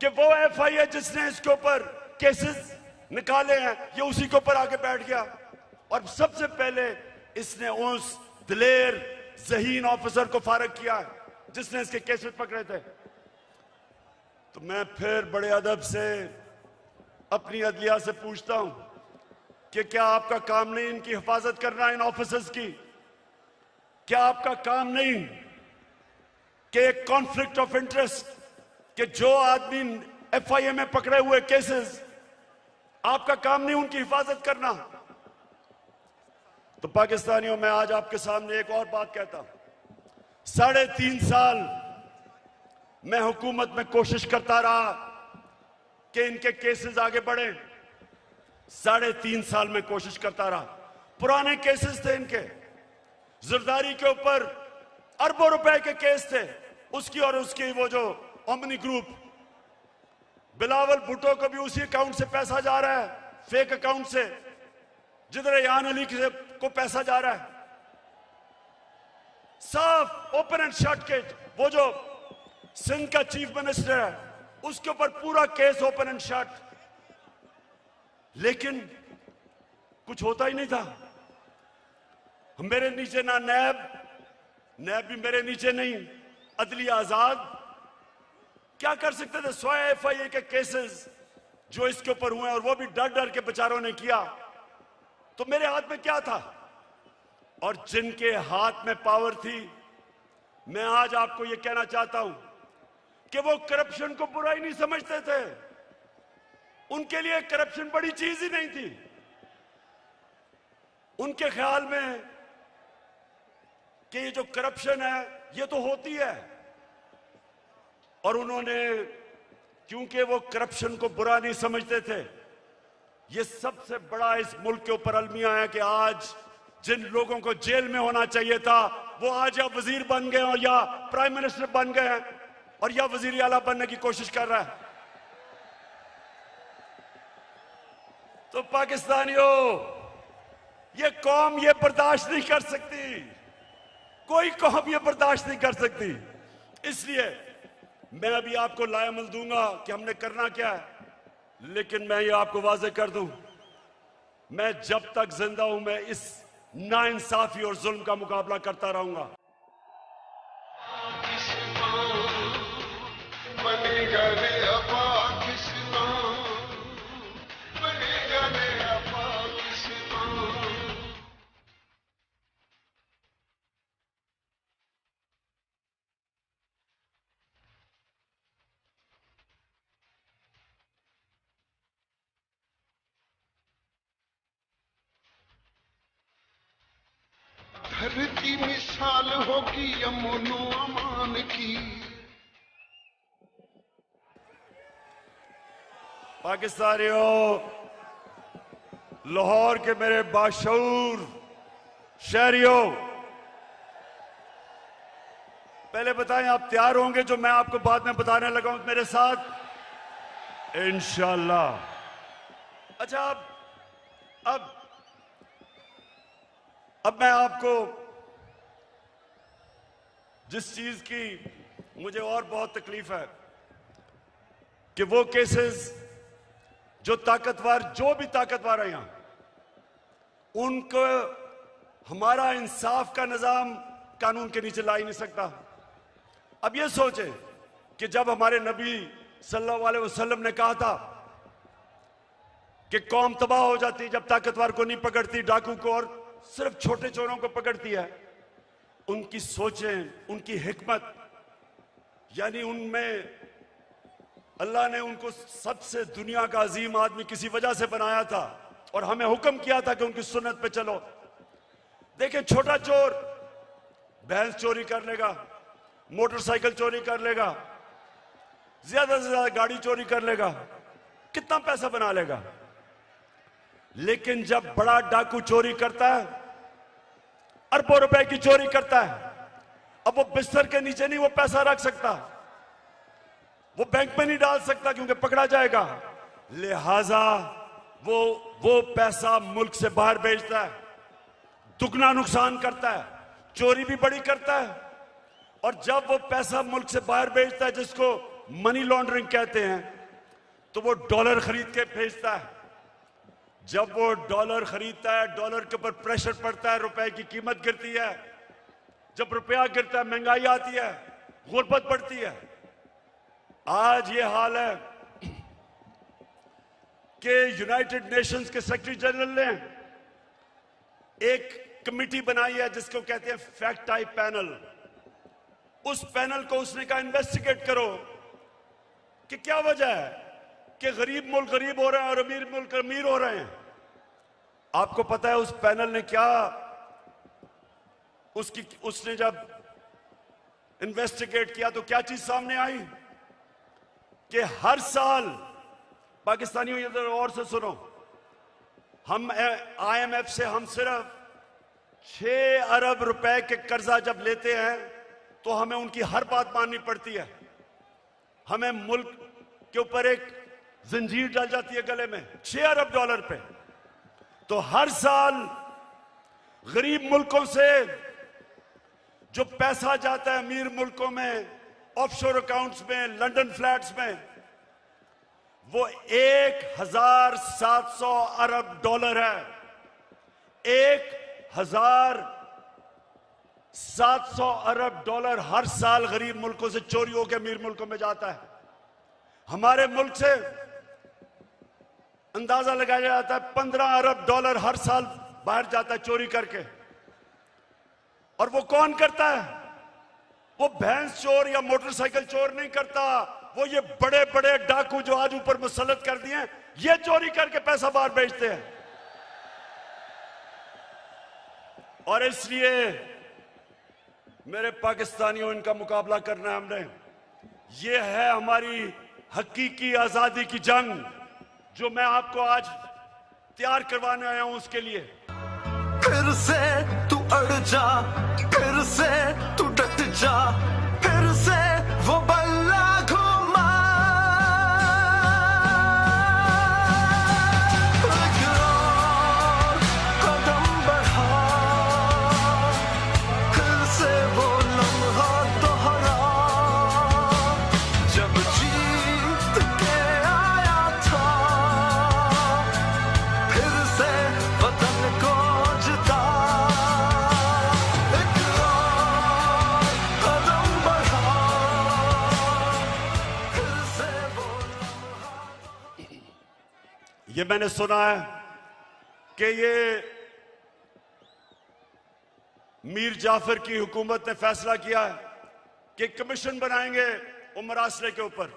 कि वो एफआईए जिसने इसके ऊपर केसेस निकाले हैं, ये उसी के ऊपर आके बैठ गया और सबसे पहले इसने उस दिलेर ज़हीन ऑफिसर को फारग किया जिसने इसके केसेस पकड़े थे। तो मैं फिर बड़े अदब से अपनी अदलिया से पूछता हूं कि क्या आपका काम नहीं इनकी हिफाजत करना, इन ऑफिसर्स की? क्या आपका काम नहीं कि एक कॉन्फ्लिक्ट ऑफ इंटरेस्ट, कि जो आदमी एफआईए में पकड़े हुए केसेस, आपका काम नहीं उनकी हिफाजत करना? तो पाकिस्तानियों, मैं आज आपके सामने एक और बात कहता हूं। 3.5 साल मैं हुकूमत में कोशिश करता रहा कि इनके केसेस आगे बढ़े। 3.5 साल में कोशिश करता रहा। पुराने केसेस थे इनके, जरदारी के ऊपर अरबों रुपए के केस थे, उसकी और उसकी वो जो ओमनी ग्रुप, बिलावल भुट्टो को भी उसी अकाउंट से पैसा जा रहा है, फेक अकाउंट से, जिधर रेहान अली को पैसा जा रहा है। साफ ओपन एंड शट केस। वो जो सिंध का चीफ मिनिस्टर है, उसके ऊपर पूरा केस ओपन एंड शट, लेकिन कुछ होता ही नहीं था। मेरे नीचे ना नैब भी मेरे नीचे नहीं, अदलिया आजाद। क्या कर सकते थे? 100 एफआईए के केसेस जो इसके ऊपर हुए और वो भी डर डर के बेचारों ने किया। तो मेरे हाथ में क्या था? और जिनके हाथ में पावर थी, मैं आज आपको यह कहना चाहता हूं कि वो करप्शन को बुरा ही नहीं समझते थे। उनके लिए करप्शन बड़ी चीज ही नहीं थी। उनके ख्याल में कि ये जो करप्शन है ये तो होती है, और उन्होंने, क्योंकि वो करप्शन को बुरा नहीं समझते थे, ये सबसे बड़ा इस मुल्क के ऊपर अलमिया है कि आज जिन लोगों को जेल में होना चाहिए था, वो आज या वजीर बन गए और या प्राइम मिनिस्टर बन गए हैं और या वजीर आला बनने की कोशिश कर रहा है। तो पाकिस्तानियों, ये कौम ये बर्दाश्त नहीं कर सकती, कोई कौम ये बर्दाश्त नहीं कर सकती। इसलिए मैं अभी आपको लायमल दूंगा कि हमने करना क्या है, लेकिन मैं ये आपको वाजे कर दूं, मैं जब तक जिंदा हूं मैं इस नाइंसाफी और जुल्म का मुकाबला करता रहूंगा। धरती मिसाल होगी अमनो अमान की। पाकिस्तानियों, लाहौर के मेरे बाशऊर शहरियों, पहले बताएं आप तैयार होंगे जो मैं आपको बाद में बताने लगा हूं मेरे साथ इंशाल्लाह। अच्छा, अब मैं आपको जिस चीज की मुझे और बहुत तकलीफ है कि वो केसेस जो भी ताकतवर है यहां, उनको हमारा इंसाफ का निजाम कानून के नीचे ला ही नहीं सकता। अब ये सोचें कि जब हमारे नबी सल्लल्लाहु अलैहि वसल्लम ने कहा था कि कौम तबाह हो जाती जब ताकतवर को नहीं पकड़ती, डाकू को और सिर्फ छोटे चोरों को पकड़ती है, उनकी सोचें, उनकी हिकमत, यानी उनमें अल्लाह ने उनको सबसे दुनिया का अजीम आदमी किसी वजह से बनाया था और हमें हुक्म किया था कि उनकी सुन्नत पे चलो। देखिए, छोटा चोर भैंस चोरी कर लेगा, मोटरसाइकिल चोरी कर लेगा, ज्यादा से ज्यादा गाड़ी चोरी कर लेगा, कितना पैसा बना लेगा। लेकिन जब बड़ा डाकू चोरी करता है, अरबों रुपए की चोरी करता है, अब वो बिस्तर के नीचे नहीं वो पैसा रख सकता, वो बैंक में नहीं डाल सकता क्योंकि पकड़ा जाएगा। लिहाजा वो पैसा मुल्क से बाहर भेजता है, दुगना नुकसान करता है, चोरी भी बड़ी करता है। और जब वो पैसा मुल्क से बाहर भेजता है, जिसको मनी लॉन्ड्रिंग कहते हैं, तो वो डॉलर खरीद के भेजता है। जब वो डॉलर खरीदता है, डॉलर के ऊपर प्रेशर पड़ता है, रुपए की कीमत गिरती है। जब रुपया गिरता है, महंगाई आती है, गुर्बत बढ़ती है। आज ये हाल है कि यूनाइटेड नेशंस के सेक्रेटरी जनरल ने एक कमेटी बनाई है जिसको कहते हैं फैक्ट टाइप पैनल। उस पैनल को उसने कहा इन्वेस्टिगेट करो कि क्या वजह है कि गरीब मुल्क गरीब हो रहे हैं और अमीर मुल्क अमीर हो रहे हैं। आपको पता है उस पैनल ने क्या, उसने जब इन्वेस्टिगेट किया तो क्या चीज सामने आई कि हर साल, पाकिस्तानियों इधर और से सुनो, हम IMF से हम सिर्फ 6 अरब रुपए के कर्जा जब लेते हैं तो हमें उनकी हर बात माननी पड़ती है। हमें मुल्क के ऊपर एक जंजीर डल जाती है गले में, 6 अरब डॉलर पे। तो हर साल गरीब मुल्कों से जो पैसा जाता है अमीर मुल्कों में, ऑफशोर अकाउंट्स में, लंदन फ्लैट्स में, वो 1700 अरब डॉलर है। 1700 अरब डॉलर हर साल गरीब मुल्कों से चोरी होकर अमीर मुल्कों में जाता है। हमारे मुल्क से अंदाजा लगाया जाता है 15 अरब डॉलर हर साल बाहर जाता है चोरी करके। और वो कौन करता है? वो भैंस चोर या मोटरसाइकिल चोर नहीं करता, वो ये बड़े बड़े डाकू जो आज ऊपर मुसल्लत कर दिए हैं, ये चोरी करके पैसा बाहर भेजते हैं। और इसलिए मेरे पाकिस्तानियों, इनका मुकाबला करना है हमने। ये है हमारी हकीकी आजादी की जंग जो मैं आपको आज तैयार करवाने आया हूं उसके लिए। फिर से तू अड़ जा, फिर से तू डट जा, फिर से वो बल्ला घुमा। कदम बढ़ा, फिर से वो लम्हा दोहरा जब जीत के आया था, फिर से वतन को जिता। एक और कदम बढ़ा, फिर से वो लम्हा। ये मैंने सुना है कि ये मीर जाफर की हुकूमत ने फैसला किया है कि कमीशन बनाएंगे उमर आसरे के ऊपर।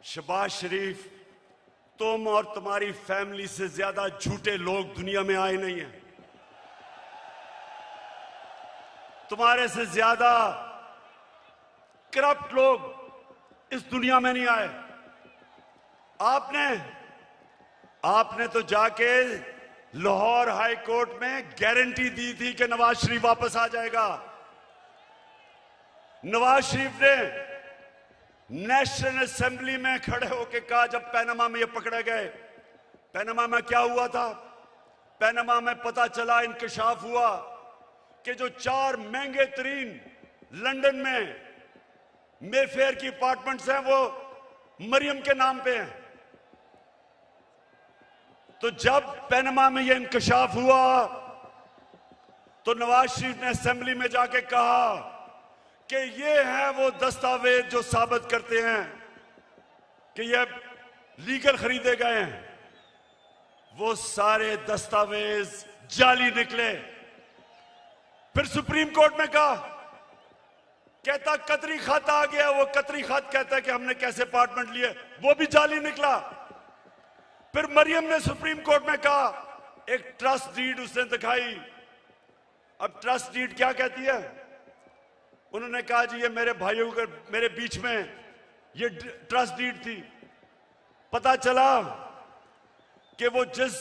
शहबाज शरीफ, तुम और तुम्हारी फैमिली से ज्यादा झूठे लोग दुनिया में आए नहीं हैं। तुम्हारे से ज्यादा करप्ट लोग इस दुनिया में नहीं आए। आपने आपने तो जाके लाहौर हाई कोर्ट में गारंटी दी थी कि नवाज शरीफ वापस आ जाएगा। नवाज शरीफ ने नेशनल असेंबली में खड़े होकर कहा, जब पनामा में ये पकड़े गए, पनामा में क्या हुआ था? पनामा में पता चला, इंकशाफ हुआ कि जो 4 महंगे तरीन लंदन में मेफेयर की अपार्टमेंट्स हैं वो मरियम के नाम पे हैं। तो जब पनामा में यह इंकशाफ हुआ तो नवाज शरीफ ने असेंबली में जाके कहा कि ये है वो दस्तावेज जो साबित करते हैं कि ये लीगल खरीदे गए हैं। वो सारे दस्तावेज जाली निकले। फिर सुप्रीम कोर्ट में कहा, कहता कतरी खत आ गया। वो कतरी खत कहता है कि हमने कैसे अपार्टमेंट लिए, वो भी जाली निकला। फिर मरियम ने सुप्रीम कोर्ट में कहा, एक ट्रस्ट डीड उसने दिखाई। अब ट्रस्ट डीड क्या कहती है? उन्होंने कहा जी ये मेरे भाइयों के मेरे बीच में ये ट्रस्ट डीड थी। पता चला कि वो जिस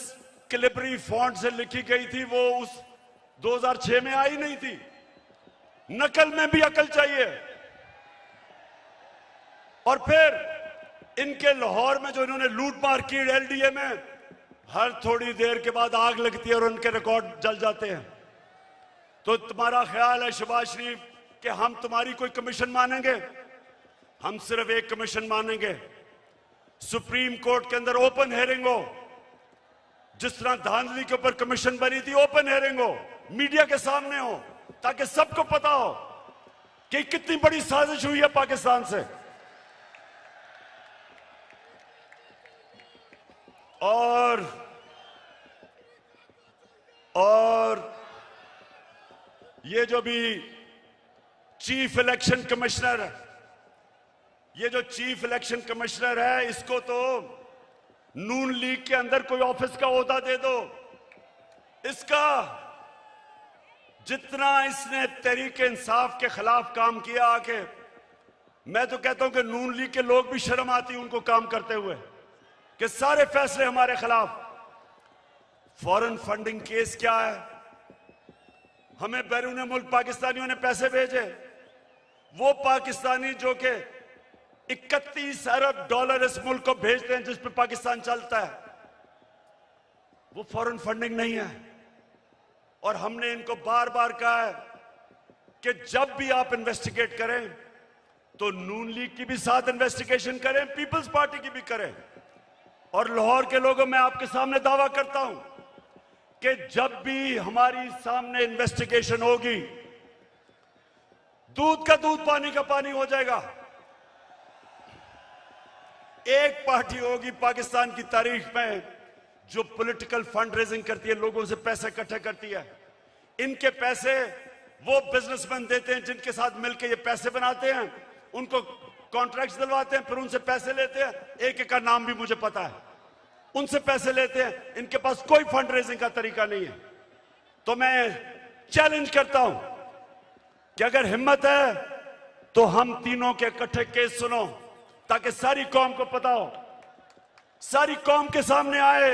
कैलिबरी फॉन्ट से लिखी गई थी वो उस 2006 में आई नहीं थी। नकल में भी अकल चाहिए। और फिर इनके लाहौर में जो इन्होंने लूट मार की एलडीए में, हर थोड़ी देर के बाद आग लगती है और उनके रिकॉर्ड जल जाते हैं। तो तुम्हारा ख्याल है शहबाज शरीफ कि हम तुम्हारी कोई कमीशन मानेंगे? हम सिर्फ एक कमीशन मानेंगे, सुप्रीम कोर्ट के अंदर ओपन हेयरिंग हो। जिस तरह धांधली के ऊपर कमीशन बनी थी, ओपन हेयरिंग हो, मीडिया के सामने हो, ताकि सबको पता हो कि कितनी बड़ी साजिश हुई है पाकिस्तान से। और ये जो भी चीफ इलेक्शन कमिश्नर है, ये जो चीफ इलेक्शन कमिश्नर है, इसको तो नून लीग के अंदर कोई ऑफिस का ओहदा दे दो। इसका जितना इसने तहरीक इंसाफ के खिलाफ काम किया आके, मैं तो कहता हूं कि नून लीग के लोग भी शर्म आती है उनको काम करते हुए कि सारे फैसले हमारे खिलाफ। फॉरेन फंडिंग केस क्या है? हमें बैरून मुल्क पाकिस्तानियों ने पैसे भेजे, वो पाकिस्तानी जो कि 31 अरब डॉलर इस मुल्क को भेजते हैं जिस पे पाकिस्तान चलता है, वो फॉरेन फंडिंग नहीं है। और हमने इनको बार बार कहा है कि जब भी आप इन्वेस्टिगेट करें तो नून लीग की भी साथ इन्वेस्टिगेशन करें, पीपल्स पार्टी की भी करें। और लाहौर के लोगों, मैं आपके सामने दावा करता हूं कि जब भी हमारी सामने इन्वेस्टिगेशन होगी, दूध का दूध पानी का पानी हो जाएगा। एक पार्टी होगी पाकिस्तान की तारीख में जो पॉलिटिकल फंड रेजिंग करती है, लोगों से पैसे इकट्ठे करती है। इनके पैसे वो बिजनेसमैन देते हैं जिनके साथ मिलकर ये पैसे बनाते हैं, उनको कॉन्ट्रैक्ट्स दिलवाते हैं, फिर उनसे पैसे लेते हैं। एक एक का नाम भी मुझे पता है। उनसे पैसे लेते हैं, इनके पास कोई फंड रेजिंग का तरीका नहीं है। तो मैं चैलेंज करता हूं कि अगर हिम्मत है तो हम तीनों के इकट्ठे केस सुनो, ताकि सारी कौम को पता हो, सारी कौम के सामने आए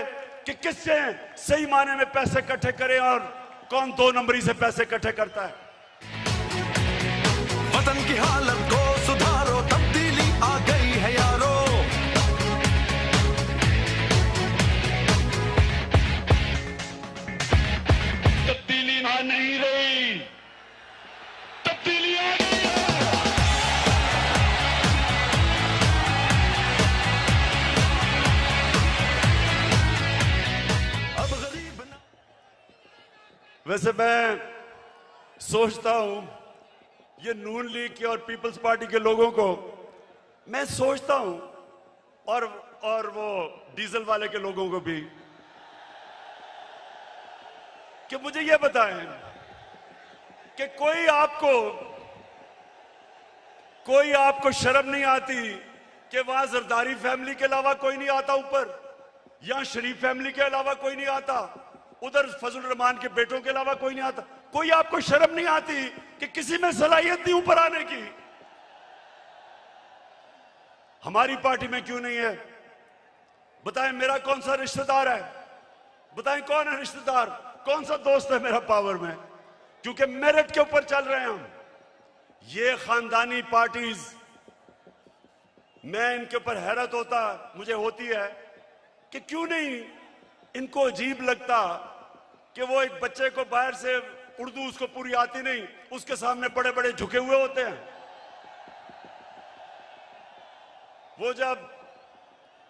कि किससे सही माने में पैसे इकट्ठे करें और कौन 2 नंबरी से पैसे इकट्ठे करता है। वतन की हालत को सुधारो, तब्दीली आ गई है यारो। तब्दीली ना नहीं रही, तब्दीली आ गई है। अब गरीब ना... वैसे मैं सोचता हूं ये नून लीग के और पीपल्स पार्टी के लोगों को मैं सोचता हूं, और वो डीजल वाले के लोगों को भी, कि मुझे ये बताएं कि कोई आपको शर्म नहीं आती कि वहां जरदारी फैमिली के अलावा कोई नहीं आता ऊपर, यहां शरीफ फैमिली के अलावा कोई नहीं आता, उधर फजल रहमान के बेटों के अलावा कोई नहीं आता? कोई आपको शर्म नहीं आती कि किसी में सलाहियत नहीं ऊपर आने की? हमारी पार्टी में क्यों नहीं है? बताएं मेरा कौन सा रिश्तेदार है, बताएं कौन है रिश्तेदार, कौन सा दोस्त है मेरा पावर में, क्योंकि मेरिट के ऊपर चल रहे हैं हम। ये खानदानी पार्टीज, मैं इनके ऊपर हैरत मुझे होती है कि क्यों नहीं इनको अजीब लगता कि वो एक बच्चे को बाहर से उर्दू उसको पूरी आती नहीं, उसके सामने बड़े बड़े झुके हुए होते हैं।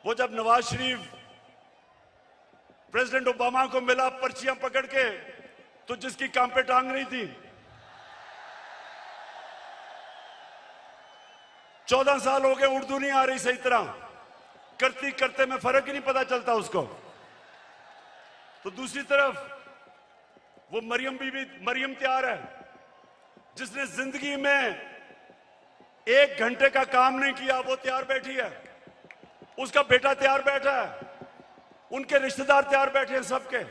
वो जब नवाज शरीफ प्रेसिडेंट ओबामा को मिला पर्चियां पकड़ के, तो जिसकी काम पे टांग रही थी, 14 साल हो गए उर्दू नहीं आ रही सही तरह, करती करते में फर्क ही नहीं पता चलता उसको। तो दूसरी तरफ वो मरियम तैयार है, जिसने जिंदगी में 1 घंटे का काम नहीं किया, वो तैयार बैठी है, उसका बेटा तैयार बैठा है, उनके रिश्तेदार तैयार बैठे हैं सबके।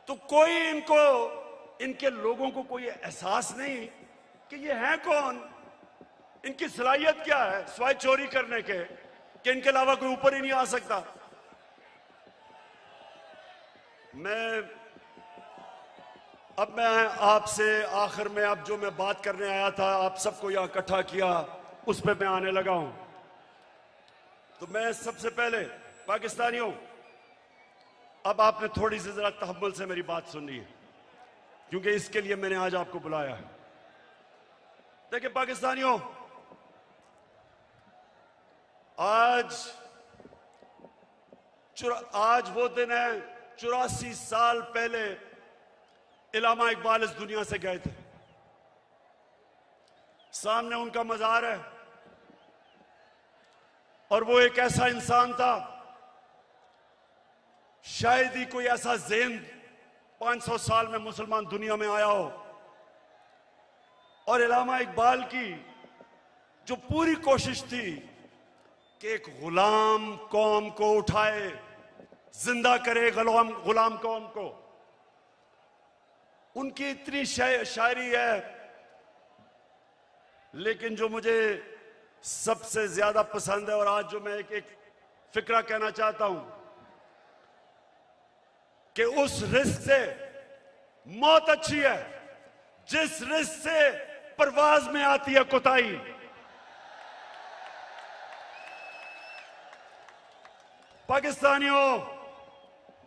तो कोई इनके लोगों को कोई एहसास नहीं कि ये हैं कौन, इनकी सलाहियत क्या है सिवाय चोरी करने के, कि इनके अलावा कोई ऊपर ही नहीं आ सकता। अब मैं आपसे आखिर में, अब जो मैं बात करने आया था, आप सबको यहां इकट्ठा किया, उस पर मैं आने लगा हूं। तो मैं सबसे पहले पाकिस्तानियों, अब आपने थोड़ी सी जरा तहम्मुल से मेरी बात सुननी है, क्योंकि इसके लिए मैंने आज आपको बुलाया है। देखिए पाकिस्तानियों, आज वो दिन है, 84 साल पहले इल्लामा इकबाल इस दुनिया से गए थे। सामने उनका मज़ार है, और वो एक ऐसा इंसान था, शायद ही कोई ऐसा ज़हन 500 साल में मुसलमान दुनिया में आया हो। और इल्लामा इकबाल की जो पूरी कोशिश थी कि एक गुलाम कौम को उठाए, जिंदा करे गुलाम कौम को, उनकी इतनी शायरी है। लेकिन जो मुझे सबसे ज्यादा पसंद है, और आज जो मैं एक फिक्रा कहना चाहता हूं, कि उस रिस्क से मौत अच्छी है जिस रिस्क से परवाज में आती है कोताही। पाकिस्तानियों,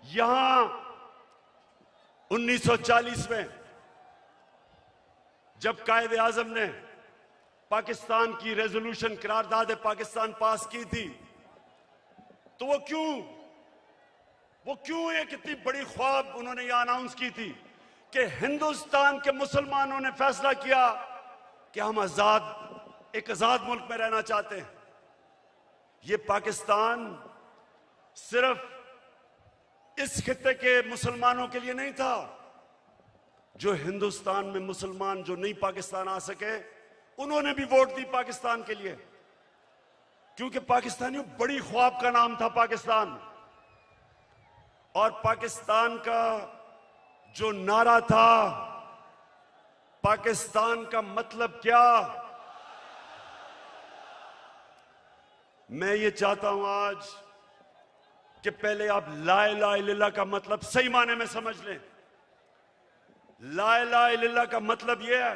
यहां 1940 में जब कायदे आजम ने पाकिस्तान की रेजोल्यूशन करारदाद पाकिस्तान पास की थी, तो वो क्यों एक इतनी बड़ी ख्वाब उन्होंने यह अनाउंस की थी कि हिंदुस्तान के मुसलमानों ने फैसला किया कि हम एक आजाद मुल्क में रहना चाहते हैं। ये पाकिस्तान सिर्फ इस खित्ते के मुसलमानों के लिए नहीं था, जो हिंदुस्तान में मुसलमान जो नहीं पाकिस्तान आ सके, उन्होंने भी वोट दी पाकिस्तान के लिए, क्योंकि पाकिस्तानियों बड़ी ख्वाब का नाम था पाकिस्तान। और पाकिस्तान का जो नारा था, पाकिस्तान का मतलब क्या, मैं ये चाहता हूं आज कि पहले आप ला इलाहा इल्लल्लाह का मतलब सही माने में समझ लें। ला इलाहा इल्लल्लाह का मतलब यह है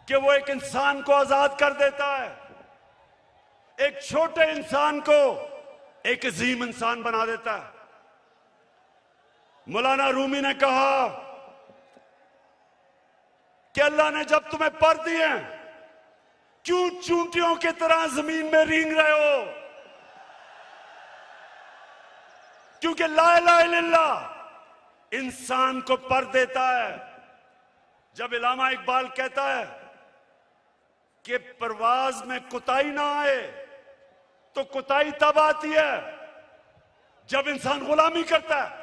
कि वो एक इंसान को आजाद कर देता है, एक छोटे इंसान को एक अजीम इंसान बना देता है। मौलाना रूमी ने कहा कि अल्लाह ने जब तुम्हें पर दिए, क्यों चूंटियों की तरह जमीन में रेंग रहे हो? क्योंकि ला इलाहा इल्लल्लाह इंसान को पर देता है। जब इल्लामा इकबाल कहता है कि परवाज में कुताही ना आए, तो कुताही तब आती है जब इंसान गुलामी करता है।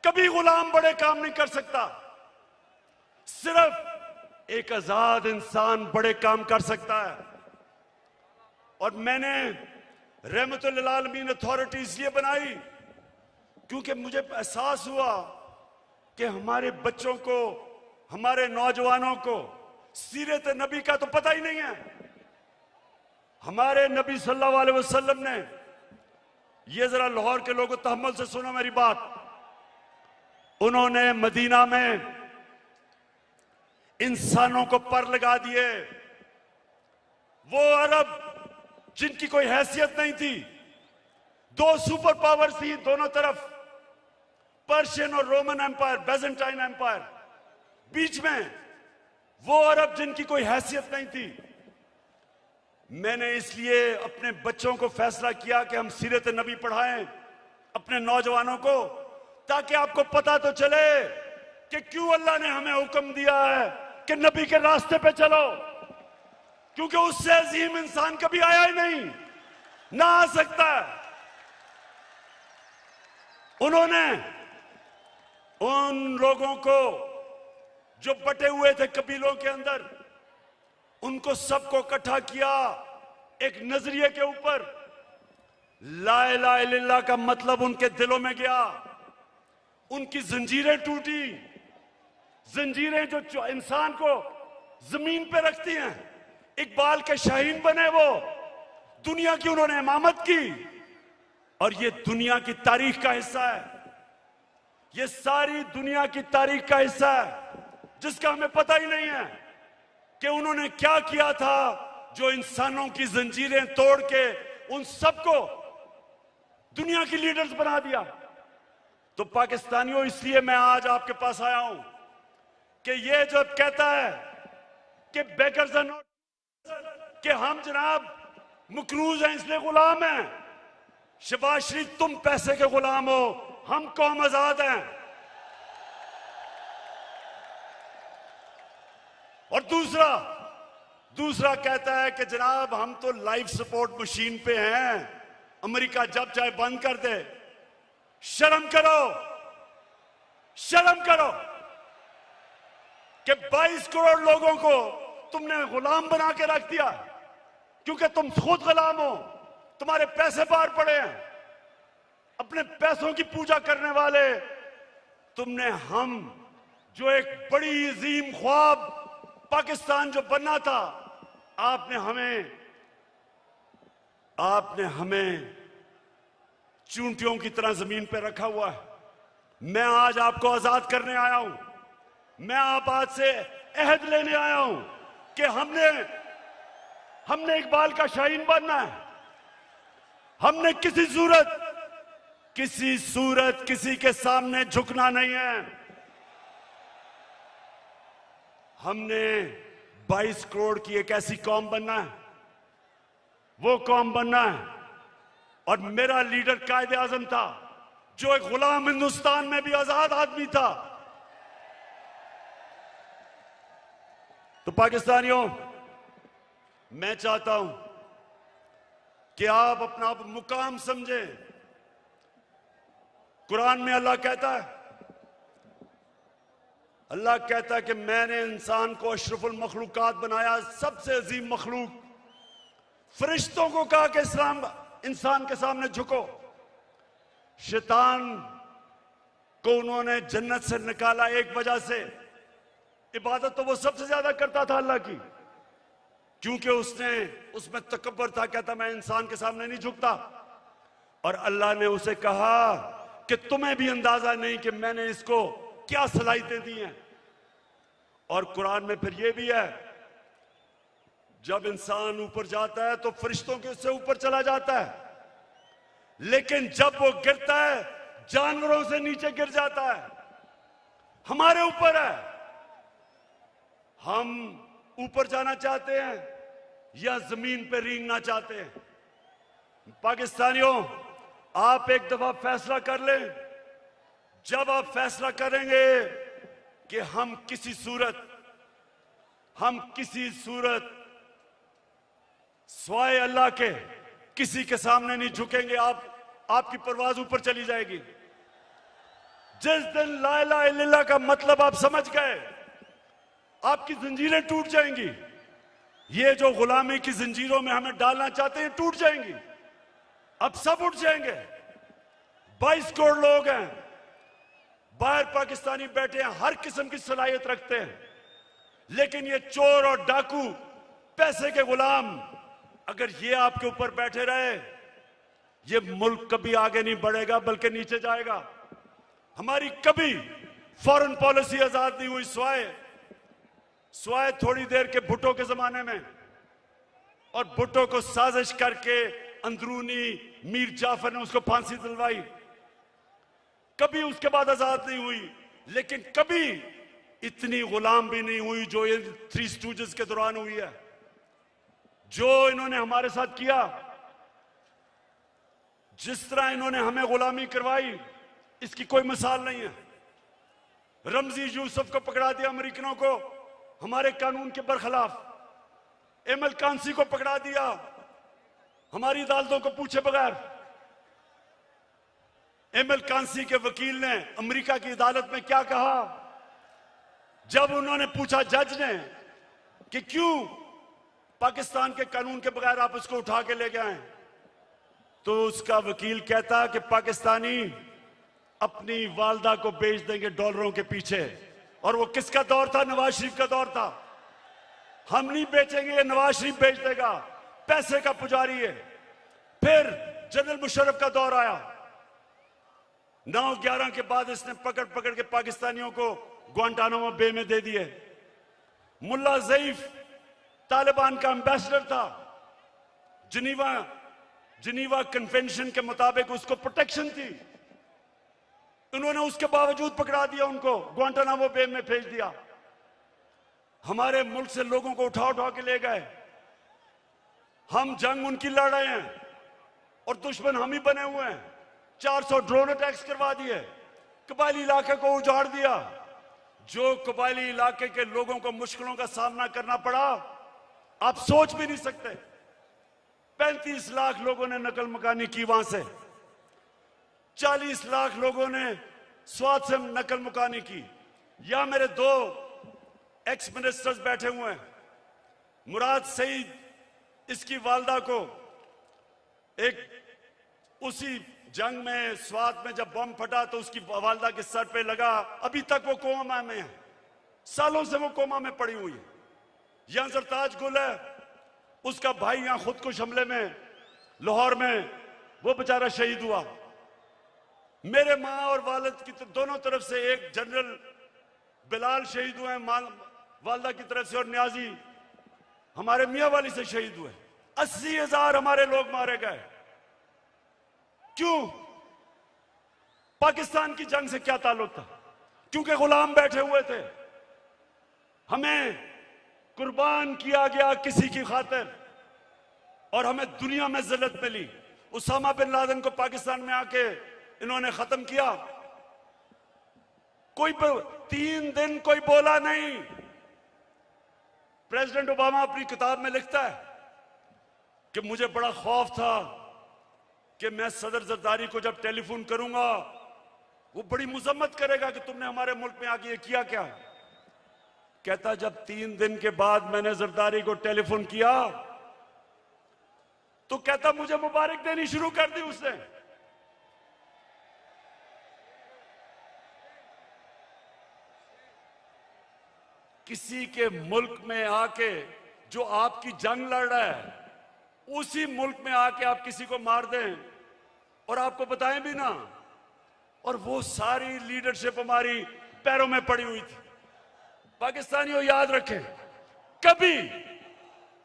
कभी गुलाम बड़े काम नहीं कर सकता, सिर्फ एक आजाद इंसान बड़े काम कर सकता है। और मैंने रहमतुल लिल आलमीन अथॉरिटी इसलिए बनाई क्योंकि मुझे एहसास हुआ कि हमारे बच्चों को, हमारे नौजवानों को सीरत नबी का तो पता ही नहीं है। हमारे नबी सल्लल्लाहु अलैहि वसल्लम ने ये जरा लाहौर के लोगों तहम्मुल से सुनो मेरी बात। उन्होंने मदीना में इंसानों को पर लगा दिए। वो अरब जिनकी कोई हैसियत नहीं थी, दो सुपर पावर थी दोनों तरफ, पर्शियन और रोमन एम्पायर, बेजेंटाइन एम्पायर, बीच में वो अरब जिनकी कोई हैसियत नहीं थी। मैंने इसलिए अपने बच्चों को फैसला किया कि हम सीरत नबी पढ़ाएं अपने नौजवानों को, ताकि आपको पता तो चले कि क्यों अल्लाह ने हमें हुक्म दिया है कि नबी के रास्ते पे चलो, क्योंकि उससे अजीम इंसान कभी आया ही नहीं, ना आ सकता है। उन्होंने उन लोगों को जो बटे हुए थे कबीलों के अंदर, उनको सबको इकट्ठा किया एक नजरिए के ऊपर। ला इलाहा इल्लल्लाह का मतलब उनके दिलों में गया, उनकी जंजीरें टूटी, जंजीरें जो इंसान को जमीन पे रखती हैं। इकबाल के शाहीन बने वो, दुनिया की उन्होंने इमामत की, और ये दुनिया की तारीख का हिस्सा है, ये सारी दुनिया की तारीख का हिस्सा है जिसका हमें पता ही नहीं है कि उन्होंने क्या किया था, जो इंसानों की जंजीरें तोड़ के उन सबको दुनिया की लीडर्स बना दिया। तो पाकिस्तानियों, इसलिए मैं आज आपके पास आया हूं कि ये जब कहता है कि बेकर्स आर नॉट, कि हम जनाब मकरूज हैं इसलिए गुलाम हैं। शहबाज शरीफ, तुम पैसे के गुलाम हो, हम कौम आजाद हैं। और दूसरा कहता है कि जनाब हम तो लाइफ सपोर्ट मशीन पे हैं, अमेरिका जब चाहे बंद कर दे। शर्म करो, शर्म करो कि 22 करोड़ लोगों को तुमने गुलाम बना के रख दिया, क्योंकि तुम खुद गुलाम हो, तुम्हारे पैसे बाहर पड़े हैं, अपने पैसों की पूजा करने वाले तुमने। हम जो एक बड़ी अजीम ख्वाब पाकिस्तान जो बनना था, आपने हमें चूंटियों की तरह जमीन पे रखा हुआ है। मैं आज आपको आजाद करने आया हूं, मैं आप आज से अहद लेने आया हूं कि हमने इकबाल का शाहीन बनना है। हमने किसी सूरत किसी के सामने झुकना नहीं है। हमने 22 करोड़ की एक ऐसी कौम बनना है, वो कौम बनना है। और मेरा लीडर कायदे आजम था, जो एक गुलाम हिंदुस्तान में भी आजाद आदमी था। तो पाकिस्तानियों, मैं चाहता हूं कि आप अपना मुकाम समझें। कुरान में अल्लाह कहता है कि मैंने इंसान को अशरफुल मखलूकात बनाया, सबसे अजीम मखलूक। फरिश्तों को कहा कि इंसान के सामने झुको। शैतान को उन्होंने जन्नत से निकाला एक वजह से, इबादत तो वो सबसे ज्यादा करता था अल्लाह की, क्योंकि उसमें तकब्बर था, कहता मैं इंसान के सामने नहीं झुकता। और अल्लाह ने उसे कहा कि तुम्हें भी अंदाजा नहीं कि मैंने इसको क्या सलाहियतें दी हैं। और कुरान में फिर ये भी है, जब इंसान ऊपर जाता है तो फरिश्तों के उससे ऊपर चला जाता है, लेकिन जब वो गिरता है जानवरों से नीचे गिर जाता है। हमारे ऊपर है, हम ऊपर जाना चाहते हैं या जमीन पे रेंगना चाहते हैं। पाकिस्तानियों, आप एक दफा फैसला कर लें। जब आप फैसला करेंगे कि हम किसी सूरत स्वाय अल्लाह के किसी के सामने नहीं झुकेंगे, आपकी परवाज ऊपर चली जाएगी। जिस दिन ला इलाहा इल्लल्लाह का मतलब आप समझ गए, आपकी जंजीरें टूट जाएंगी। ये जो गुलामी की जंजीरों में हमें डालना चाहते हैं, टूट जाएंगी। अब सब उठ जाएंगे। 22 करोड़ लोग हैं, बाहर पाकिस्तानी बैठे हैं, हर किस्म की सलाहियत रखते हैं, लेकिन ये चोर और डाकू, पैसे के गुलाम, अगर ये आपके ऊपर बैठे रहे, ये मुल्क कभी आगे नहीं बढ़ेगा बल्कि नीचे जाएगा। हमारी कभी फॉरेन पॉलिसी आजाद नहीं हुई, स्वाय थोड़ी देर के भुट्टो के जमाने में, और भुट्टो को साजिश करके अंदरूनी मीर जाफर ने उसको फांसी दिलवाई। कभी उसके बाद आजाद नहीं हुई, लेकिन कभी इतनी गुलाम भी नहीं हुई जो ये थ्री स्टूजेस के दौरान हुई है। जो इन्होंने हमारे साथ किया, जिस तरह इन्होंने हमें गुलामी करवाई, इसकी कोई मिसाल नहीं है। रमजी यूसुफ को पकड़ा दिया अमेरिकनों को हमारे कानून के बरखिलाफ, एमएल कांसी को पकड़ा दिया हमारी अदालतों को पूछे बगैर। एमएल कांसी के वकील ने अमेरिका की अदालत में क्या कहा जब उन्होंने पूछा जज ने कि क्यों पाकिस्तान के कानून के बगैर आप उसको उठा के ले गए, तो उसका वकील कहता कि पाकिस्तानी अपनी वालदा को बेच देंगे डॉलरों के पीछे। और वो किसका दौर था? नवाज शरीफ का दौर था। हम नहीं बेचेंगे, ये नवाज शरीफ बेच देगा, पैसे का पुजारी है। फिर जनरल मुशर्रफ का दौर आया, 9/11 के बाद इसने पकड़ पकड़ के पाकिस्तानियों को ग्वांटानामो बे में दे दिए। मुल्ला ज़ईफ तालिबान का एम्बेसडर था, जिनीवा कन्वेंशन के मुताबिक उसको प्रोटेक्शन थी, उन्होंने उसके बावजूद पकड़ा दिया, उनको ग्वांटानामो बे में भेज दिया। हमारे मुल्क से लोगों को उठा उठा के ले गए। हम जंग उनकी लड़ रहे हैं और दुश्मन हम ही बने हुए हैं। 400 ड्रोन अटैक्स करवा दिए, कबायली इलाके को उजाड़ दिया। जो कबायली इलाके के लोगों को मुश्किलों का सामना करना पड़ा, आप सोच भी नहीं सकते। 35 लाख लोगों ने नकल मकानी की वहां से, 40 लाख लोगों ने स्वात से नकल मुकानी की। या मेरे 2 एक्स मिनिस्टर्स बैठे हुए हैं, मुराद सईद, इसकी वालदा को एक उसी जंग में स्वात में जब बम फटा तो उसकी वालदा के सर पे लगा, अभी तक वो कोमा में है, सालों से वो कोमा में पड़ी हुई है। यहां सरताज गुल है, उसका भाई यहां खुदकुश हमले में लाहौर में वो बेचारा शहीद हुआ। मेरे माँ और वालिद की दोनों तरफ से, एक जनरल बिलाल शहीद हुए वालदा की तरफ से, और न्याजी हमारे मियाँ वाली से शहीद हुए। 80,000 हमारे लोग मारे गए। क्यों? पाकिस्तान की जंग से क्या ताल्लुक था? क्योंकि गुलाम बैठे हुए थे। हमें कुर्बान किया गया किसी की खातिर और हमें दुनिया में जिल्लत मिली। उसामा बिन लादेन को पाकिस्तान में आके इन्होंने खत्म किया, कोई 3 दिन कोई बोला नहीं। प्रेसिडेंट ओबामा अपनी किताब में लिखता है कि मुझे बड़ा खौफ था कि मैं सदर जरदारी को जब टेलीफोन करूंगा वो बड़ी मुजम्मत करेगा कि तुमने हमारे मुल्क में आके ये किया क्या। कहता जब 3 दिन के बाद मैंने जरदारी को टेलीफोन किया तो कहता मुझे मुबारक देनी शुरू कर दी उसने। किसी के मुल्क में आके जो आपकी जंग लड़ रहा है, उसी मुल्क में आके आप किसी को मार दें और आपको बताएं भी ना, और वो सारी लीडरशिप हमारी पैरों में पड़ी हुई थी। पाकिस्तानियों याद रखें,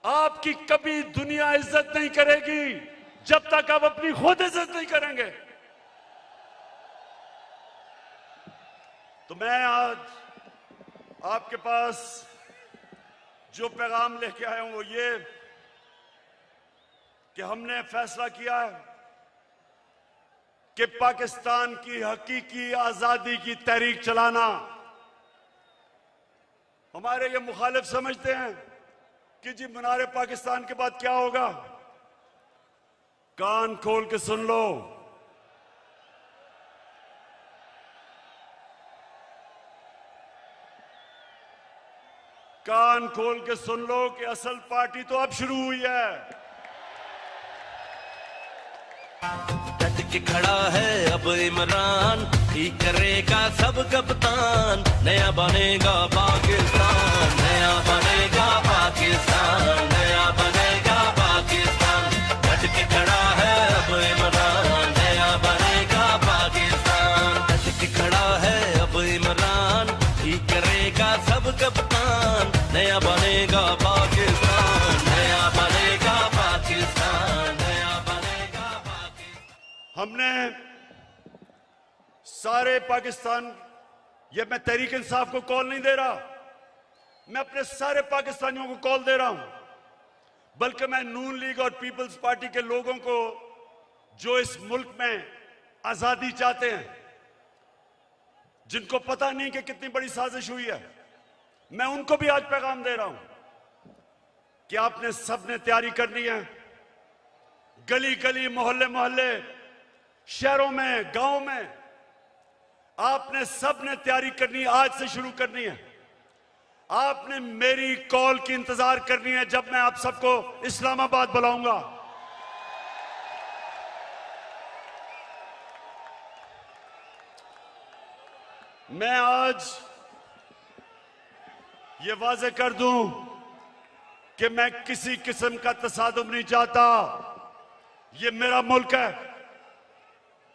आपकी कभी दुनिया इज्जत नहीं करेगी जब तक आप अपनी खुद इज्जत नहीं करेंगे। तो मैं आज आपके पास जो पैगाम लेके आया हूं वो ये कि हमने फैसला किया है कि पाकिस्तान की हकीकी आजादी की तहरीक चलाना। हमारे ये मुखालिफ समझते हैं कि जी मीनार पाकिस्तान के बाद क्या होगा। कान खोल के सुन लो, कान खोल के सुन लो कि असल पार्टी तो अब शुरू हुई है। डट के खड़ा है अब इमरान, ठीक करेगा सब कप्तान। नया बनेगा पाकिस्तान, नया बनेगा पाकिस्तान, नया बनेगा पाकिस्तान। डट के खड़ा है अब इमरान। हमने सारे पाकिस्तान, ये मैं तहरीक इंसाफ को कॉल नहीं दे रहा, मैं अपने सारे पाकिस्तानियों को कॉल दे रहा हूं, बल्कि मैं नून लीग और पीपल्स पार्टी के लोगों को जो इस मुल्क में आजादी चाहते हैं, जिनको पता नहीं कि कितनी बड़ी साजिश हुई है, मैं उनको भी आज पैगाम दे रहा हूं कि आपने सबने तैयारी करनी है। गली गली, मोहल्ले मोहल्ले, शहरों में, गांव में आपने सबने तैयारी करनी, आज से शुरू करनी है। आपने मेरी कॉल की इंतजार करनी है जब मैं आप सबको इस्लामाबाद बुलाऊंगा। मैं आज ये वाजे कर दूं कि मैं किसी किस्म का तसादुम नहीं चाहता। ये मेरा मुल्क है,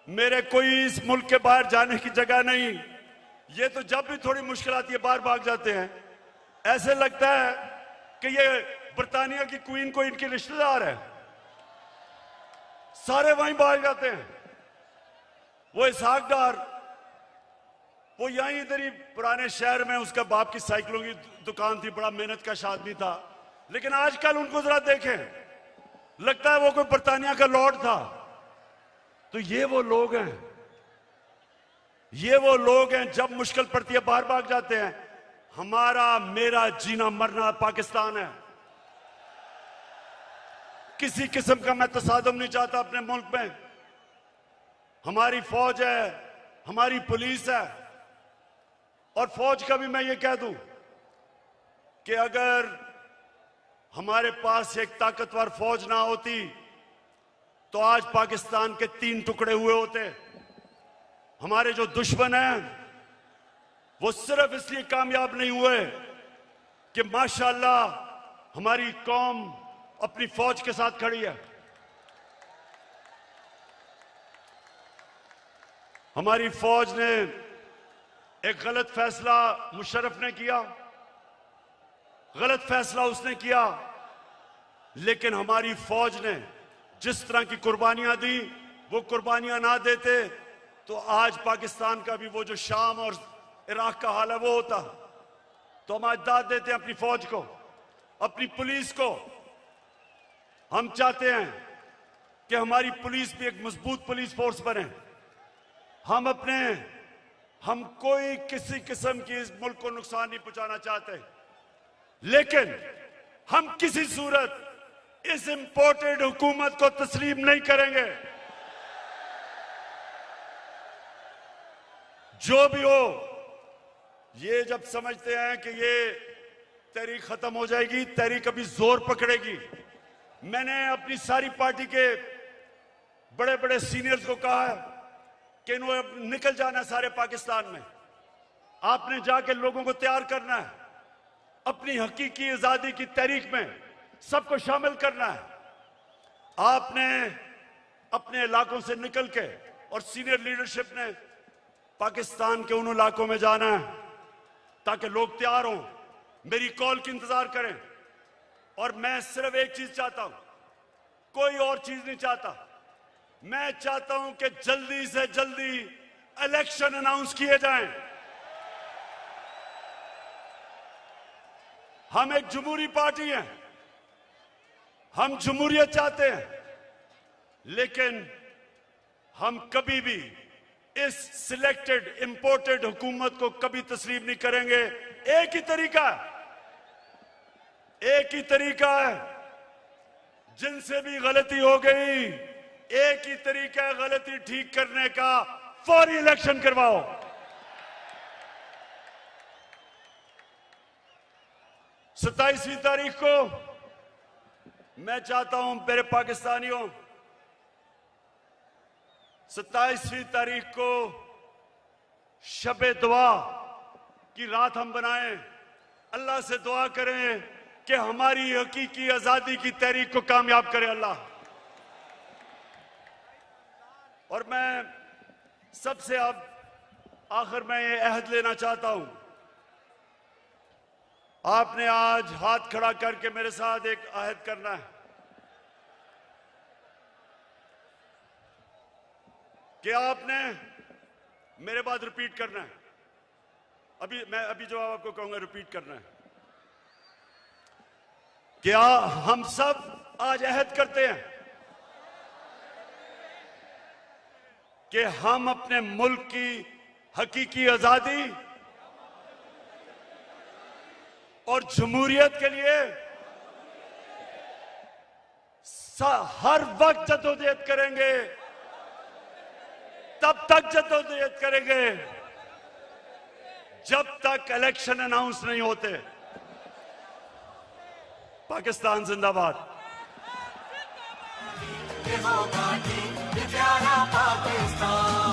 मेरे कोई इस मुल्क के बाहर जाने की जगह नहीं। ये तो जब भी थोड़ी मुश्किल आती है बाहर भाग जाते हैं, ऐसे लगता है कि ये बर्तानिया की क्वीन को इनके रिश्तेदार है, सारे वहीं भाग जाते हैं। वो इसहाक डार, वो यहीं इधर ही पुराने शहर में, उसका बाप की साइकिलों की दुकान थी, बड़ा मेहनत का आदमी था, लेकिन आजकल उनको जरा देखें, लगता है वो कोई बर्तानिया का लॉर्ड था। तो ये वो लोग हैं, ये वो लोग हैं जब मुश्किल पड़ती है बाहर भाग जाते हैं। हमारा मेरा जीना मरना पाकिस्तान है। किसी किस्म का मैं तसादुम नहीं चाहता अपने मुल्क में। हमारी फौज है, हमारी पुलिस है, और फौज का भी मैं ये कह दूं कि अगर हमारे पास एक ताकतवर फौज ना होती तो आज पाकिस्तान के 3 टुकड़े हुए होते। हमारे जो दुश्मन हैं वो सिर्फ इसलिए कामयाब नहीं हुए कि माशाअल्लाह हमारी कौम अपनी फौज के साथ खड़ी है। हमारी फौज ने एक गलत फैसला मुशर्रफ ने किया, गलत फैसला उसने किया, लेकिन हमारी फौज ने जिस तरह की कुर्बानियां दी, वो कुर्बानियां ना देते तो आज पाकिस्तान का भी वो जो शाम और इराक का हाल है वो होता। तो हम आज दाद देते हैं अपनी फौज को, अपनी पुलिस को। हम चाहते हैं कि हमारी पुलिस भी एक मजबूत पुलिस फोर्स बने। हम कोई किसी किस्म की इस मुल्क को नुकसान नहीं पहुंचाना चाहते, लेकिन हम किसी सूरत इस इंपोर्टेड हुकूमत को तस्लीम नहीं करेंगे। जो भी हो, ये जब समझते हैं कि ये तहरीक खत्म हो जाएगी, तहरीक अभी जोर पकड़ेगी। मैंने अपनी सारी पार्टी के बड़े बड़े सीनियर्स को कहा है कि इन्होंने निकल जाना है सारे पाकिस्तान में। आपने जाके लोगों को तैयार करना है, अपनी हकीकी आजादी की तहरीक में सबको शामिल करना है। आपने अपने इलाकों से निकल के, और सीनियर लीडरशिप ने पाकिस्तान के उन इलाकों में जाना है ताकि लोग तैयार हों, मेरी कॉल की इंतजार करें। और मैं सिर्फ एक चीज चाहता हूं, कोई और चीज नहीं चाहता। मैं चाहता हूं कि जल्दी से जल्दी इलेक्शन अनाउंस किए जाएं। हम एक जमहूरी पार्टी हैं, हम जमहूरियत चाहते हैं, लेकिन हम कभी भी इस सिलेक्टेड इंपोर्टेड हुकूमत को कभी तस्लीम नहीं करेंगे। एक ही तरीका है, एक ही तरीका है, जिनसे भी गलती हो गई, एक ही तरीका है गलती ठीक करने का, फौरी इलेक्शन करवाओ। 27वीं तारीख को मैं चाहता हूं मेरे पाकिस्तानियों, 27वीं तारीख को शबे दुआ की रात हम बनाएं, अल्लाह से दुआ करें कि हमारी हकीकी आजादी की तहरीक को कामयाब करे अल्लाह। और मैं सबसे अब आखिर में ये अहद लेना चाहता हूं, आपने आज हाथ खड़ा करके मेरे साथ एक अहद करना है। कि आपने मेरे बाद रिपीट करना है। अभी जो आपको कहूंगा रिपीट करना है। क्या हम सब आज अहद करते हैं कि हम अपने मुल्क की हकीकी आजादी और जमहूरियत के लिए हर वक्त जद्दोजहद करेंगे, तब तक जद्दोजहद करेंगे जब तक इलेक्शन अनाउंस नहीं होते। पाकिस्तान जिंदाबाद। ये होगा ठीक, ये प्यारा पाकिस्तान।